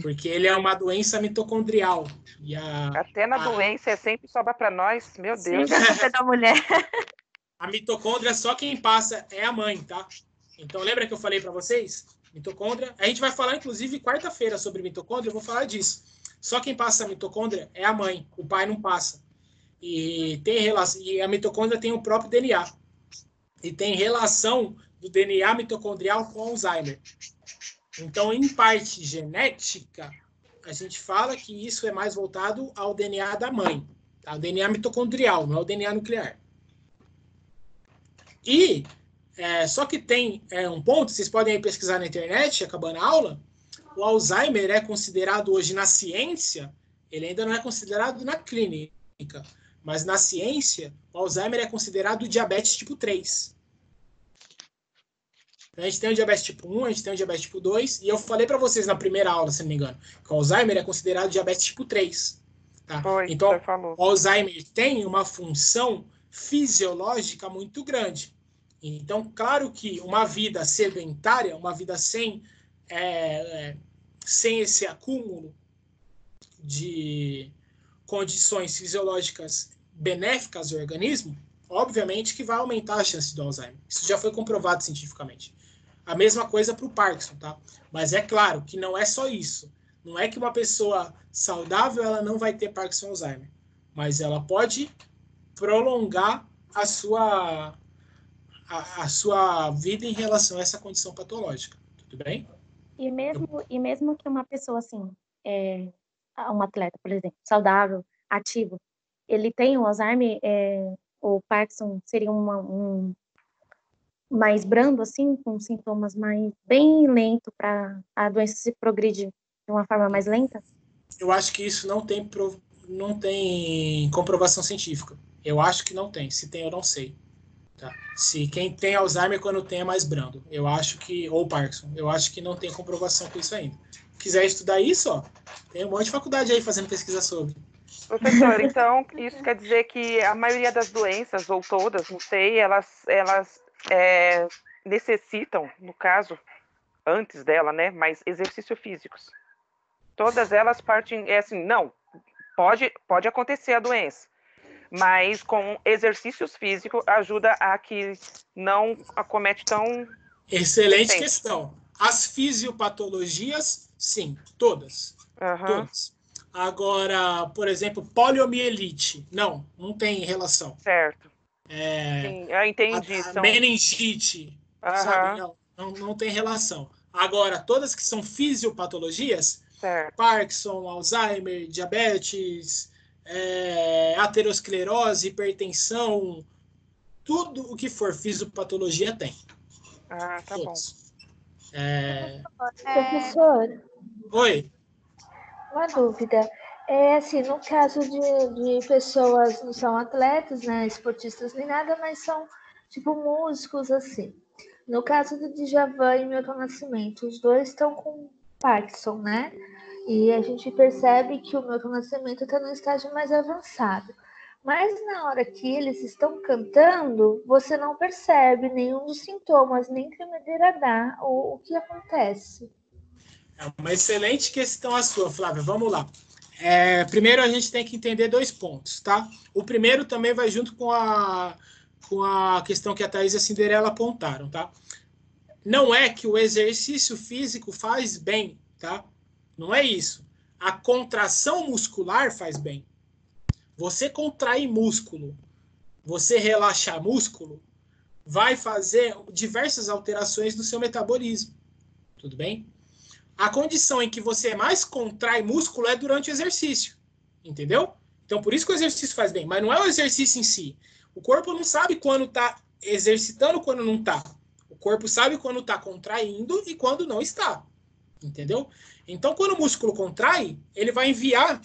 Porque ele é uma doença mitocondrial. E Até na doença sempre sobra para nós, meu Deus. Sempre a culpa é da mulher. A mitocôndria, só quem passa é a mãe, tá? Então, lembra que eu falei para vocês? Mitocôndria. A gente vai falar, inclusive, quarta-feira sobre mitocôndria, eu vou falar disso. Só quem passa a mitocôndria é a mãe, o pai não passa. E a mitocôndria tem o próprio DNA. E tem relação do DNA mitocondrial com Alzheimer. Então, em parte genética, a gente fala que isso é mais voltado ao DNA da mãe, tá? O DNA mitocondrial, não é o DNA nuclear. E, só que tem um ponto, vocês podem aí pesquisar na internet, acabando a aula, o Alzheimer é considerado hoje na ciência, ele ainda não é considerado na clínica, mas na ciência, o Alzheimer é considerado diabetes tipo 3. A gente tem o diabetes tipo 1, a gente tem o diabetes tipo 2, e eu falei para vocês na primeira aula, se não me engano, que o Alzheimer é considerado diabetes tipo 3. Tá? Então, o Alzheimer tem uma função fisiológica muito grande. Então, claro que uma vida sedentária, uma vida sem esse acúmulo de condições fisiológicas benéficas ao organismo, obviamente que vai aumentar a chance do Alzheimer. Isso já foi comprovado cientificamente. A mesma coisa para o Parkinson, tá? Mas é claro que não é só isso. Não é que uma pessoa saudável ela não vai ter Parkinson e Alzheimer, mas ela pode prolongar a sua vida em relação a essa condição patológica. Tudo bem? E mesmo que uma pessoa assim, um atleta, por exemplo, saudável, ativo, ele tem o Alzheimer, o Parkinson seria um mais brando, assim, com sintomas mais bem lento para a doença se progredir de uma forma mais lenta? Eu acho que isso não tem comprovação científica. Eu acho que não tem. Se tem, eu não sei. Tá? Se quem tem Alzheimer, quando tem, é mais brando. Eu acho que... Ou Parkinson. Eu acho que não tem comprovação com isso ainda. Se quiser estudar isso, ó, tem um monte de faculdade aí fazendo pesquisa sobre. Professor, então, isso quer dizer que a maioria das doenças, ou todas, não sei, elas necessitam, no caso, antes dela, né, mais exercícios físicos. Todas elas partem, assim, não, pode acontecer a doença, mas com exercícios físicos ajuda a que não acomete tão... Excelente questão. As fisiopatologias, sim, todas. Todas. Agora, por exemplo, poliomielite. Não tem relação. Certo. Sim, eu entendi. A meningite, sabe? Não tem relação. Agora, todas que são fisiopatologias, certo. Parkinson, Alzheimer, diabetes, aterosclerose, hipertensão, tudo o que for fisiopatologia tem. Tá todos. Bom. Professor. Oi. Uma dúvida. Assim, no caso de pessoas, não são atletas, né, esportistas nem nada, mas são, tipo, músicos, assim. No caso do Djavan e Milton Nascimento, os dois estão com Parkinson, né? E a gente percebe que o Milton Nascimento está no estágio mais avançado. Mas na hora que eles estão cantando, você não percebe nenhum dos sintomas, nem tremedeira dá, o que acontece. É uma excelente questão a sua, Flávia. Vamos lá. Primeiro, a gente tem que entender 2 pontos, tá? O primeiro também vai junto com a questão que a Thaís e a Cinderela apontaram, tá? Não é que o exercício físico faz bem, tá? Não é isso. A contração muscular faz bem. Você contrair músculo, você relaxar músculo, vai fazer diversas alterações no seu metabolismo. Tudo bem? A condição em que você mais contrai músculo é durante o exercício. Entendeu? Então, por isso que o exercício faz bem. Mas não é o exercício em si. O corpo não sabe quando está exercitando e quando não está. O corpo sabe quando está contraindo e quando não está. Entendeu? Então, quando o músculo contrai, ele vai enviar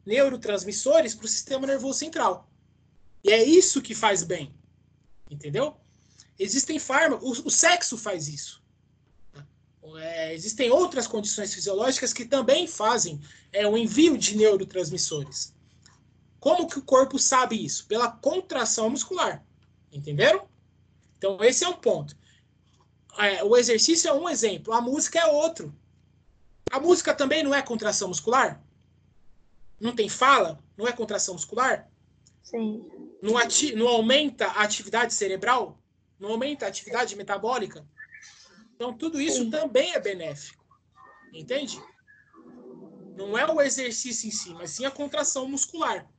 neurotransmissores para o sistema nervoso central. E é isso que faz bem. Entendeu? Existem fármacos. O sexo faz isso. Existem outras condições fisiológicas que também fazem o envio de neurotransmissores. Como que o corpo sabe isso? Pela contração muscular. Entenderam? Então, esse é um ponto. O exercício é um exemplo, a música é outro. A música também não é contração muscular? Não tem fala? Não é contração muscular? Sim. Não aumenta a atividade cerebral? Não aumenta a atividade metabólica? Então, tudo isso também é benéfico. Entende? Não é o exercício em si, mas sim a contração muscular.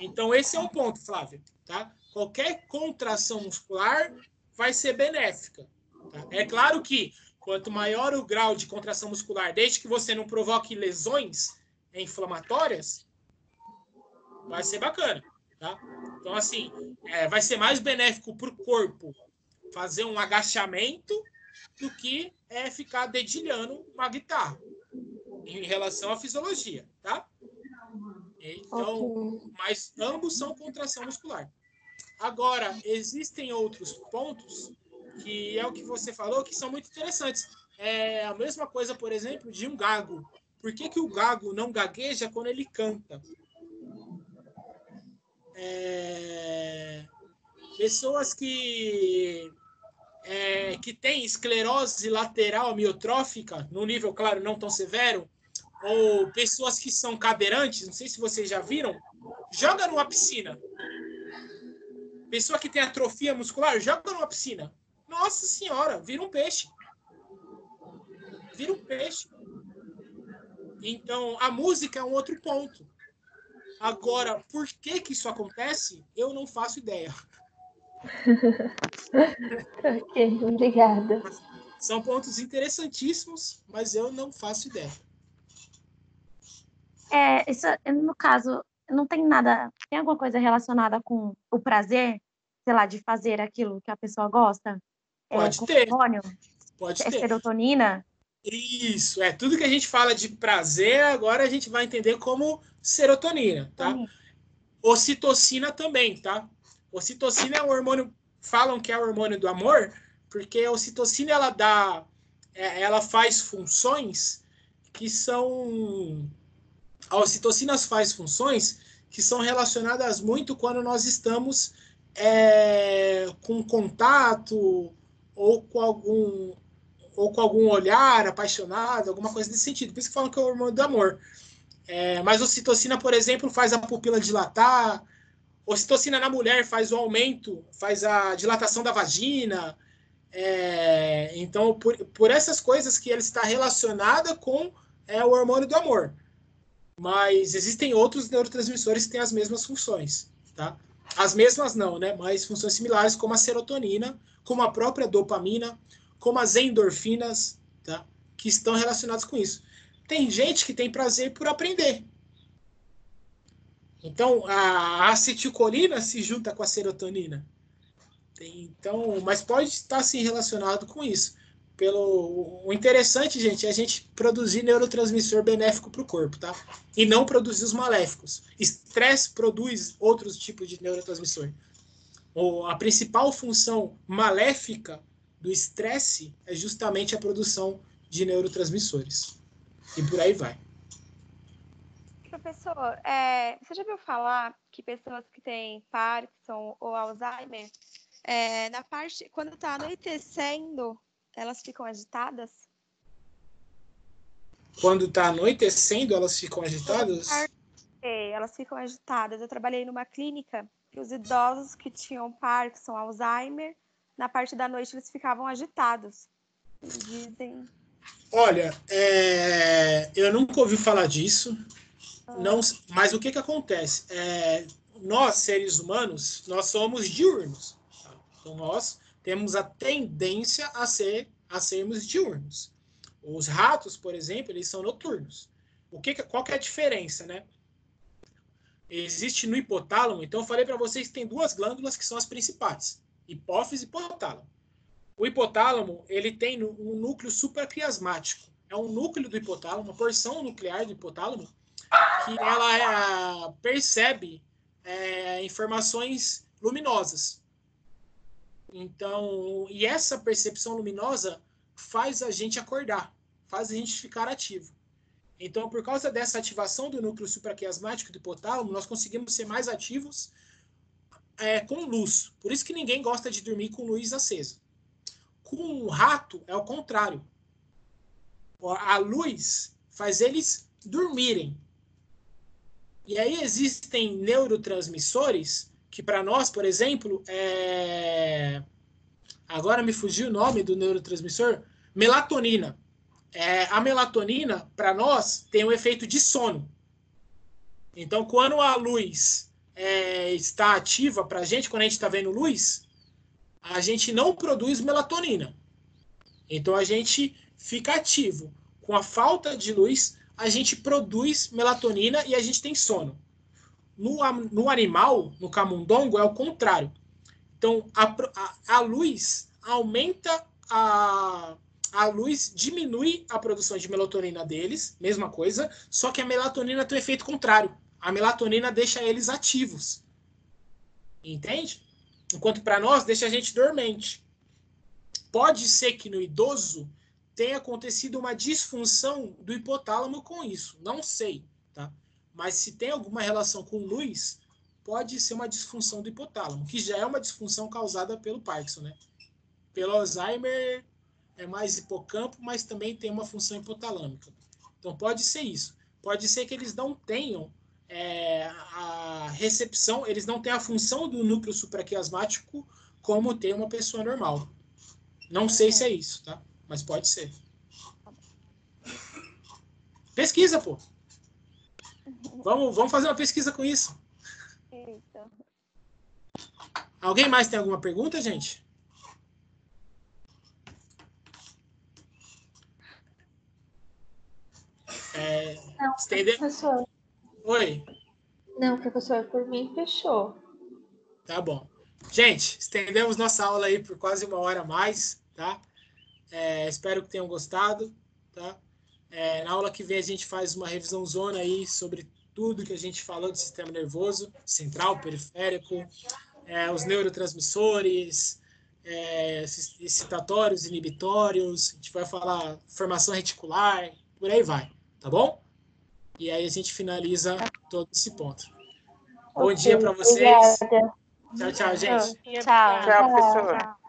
Então, esse é um ponto, Flávia. Tá? Qualquer contração muscular vai ser benéfica. Tá? É claro que, quanto maior o grau de contração muscular, desde que você não provoque lesões inflamatórias, vai ser bacana. Tá? Então, assim, vai ser mais benéfico para o corpo fazer um agachamento do que ficar dedilhando uma guitarra em relação à fisiologia, tá? Então, mas ambos são contração muscular. Agora, existem outros pontos que é o que você falou, que são muito interessantes. É a mesma coisa, por exemplo, de um gago. Por que o gago não gagueja quando ele canta? Pessoas que têm esclerose lateral amiotrófica, num nível, claro, não tão severo, ou pessoas que são cadeirantes, não sei se vocês já viram, joga numa piscina. Pessoa que tem atrofia muscular, joga numa piscina. Nossa senhora, vira um peixe. Vira um peixe. Então, a música é um outro ponto. Agora, por que isso acontece, eu não faço ideia. Ok, obrigada. São pontos interessantíssimos, mas eu não faço ideia. Isso, no caso, não tem nada... Tem alguma coisa relacionada com o prazer, sei lá, de fazer aquilo que a pessoa gosta? Pode com ter. hormônio? Pode ter. Serotonina? Isso, tudo que a gente fala de prazer, agora a gente vai entender como serotonina, tá? Ocitocina também, tá? Ocitocina é um hormônio, falam que é o hormônio do amor, porque a ocitocina, ela faz funções que são... A ocitocina faz funções que são relacionadas muito quando nós estamos com contato ou com algum olhar apaixonado, alguma coisa desse sentido. Por isso que falam que é o hormônio do amor. Mas a ocitocina, por exemplo, faz a pupila dilatar. Ocitocina na mulher faz o aumento, faz a dilatação da vagina. Então, por essas coisas que ela está relacionada com o hormônio do amor. Mas existem outros neurotransmissores que têm as mesmas funções, tá? As mesmas não, né? Mas funções similares, como a serotonina, como a própria dopamina, como as endorfinas, tá? Que estão relacionadas com isso. Tem gente que tem prazer por aprender. Então, a acetilcolina se junta com a serotonina. Então, mas pode estar sim relacionado com isso. O interessante, gente, é a gente produzir neurotransmissor benéfico para o corpo, tá? E não produzir os maléficos. Estresse produz outros tipos de neurotransmissor. A principal função maléfica do estresse é justamente a produção de neurotransmissores. E por aí vai. Professor, você já ouviu falar que pessoas que têm Parkinson ou Alzheimer, quando está anoitecendo, elas ficam agitadas? Quando está anoitecendo, elas ficam agitadas? Elas ficam agitadas. Eu trabalhei numa clínica que os idosos que tinham Parkinson, Alzheimer, na parte da noite eles ficavam agitados. Dizem... Olha, eu nunca ouvi falar disso. Não, mas o que acontece? Nós, seres humanos, nós somos diurnos. Tá? Então, nós temos a tendência a sermos diurnos. Os ratos, por exemplo, eles são noturnos. Qual que é a diferença, né? Existe no hipotálamo, então eu falei para vocês que tem duas glândulas que são as principais, hipófise e hipotálamo. O hipotálamo, ele tem um núcleo supraquiasmático. É um núcleo do hipotálamo, uma porção nuclear do hipotálamo, que ela percebe informações luminosas. Então, e essa percepção luminosa faz a gente acordar, faz a gente ficar ativo. Então, por causa dessa ativação do núcleo supraquiasmático do hipotálamo, nós conseguimos ser mais ativos com luz. Por isso que ninguém gosta de dormir com luz acesa. Com um rato, é o contrário. A luz faz eles dormirem. E aí existem neurotransmissores que, para nós, por exemplo, agora me fugiu o nome do neurotransmissor, melatonina. A melatonina, para nós, tem um efeito de sono. Então, quando a luz está ativa para a gente, quando a gente está vendo luz, a gente não produz melatonina. Então, a gente fica ativo. Com a falta de luz, a gente produz melatonina e a gente tem sono. No animal, no camundongo, é o contrário. Então, a luz aumenta a luz diminui a produção de melatonina deles, mesma coisa, só que a melatonina tem um efeito contrário. A melatonina deixa eles ativos. Entende? Enquanto para nós, deixa a gente dormente. Pode ser que no idoso tenha acontecido uma disfunção do hipotálamo com isso. Não sei, tá? Mas se tem alguma relação com luz, pode ser uma disfunção do hipotálamo, que já é uma disfunção causada pelo Parkinson, né? Pelo Alzheimer é mais hipocampo, mas também tem uma função hipotalâmica. Então pode ser isso. Pode ser que eles não tenham a recepção, eles não têm a função do núcleo supraquiasmático como tem uma pessoa normal. Não sei se é isso, tá? Mas pode ser. Pesquisa, pô. Vamos fazer uma pesquisa com isso. Eita. Alguém mais tem alguma pergunta, gente? Não, professor. Oi. Não, professor, por mim fechou. Tá bom. Gente, estendemos nossa aula aí por quase 1 hora a mais, tá? Espero que tenham gostado, tá? Na aula que vem a gente faz uma revisão zona aí sobre tudo que a gente falou do sistema nervoso, central, periférico, os neurotransmissores, excitatórios, inibitórios, a gente vai falar formação reticular, por aí vai, tá bom? E aí a gente finaliza todo esse ponto. Bom dia para vocês. Obrigada. Tchau, tchau, gente. Tchau, professor.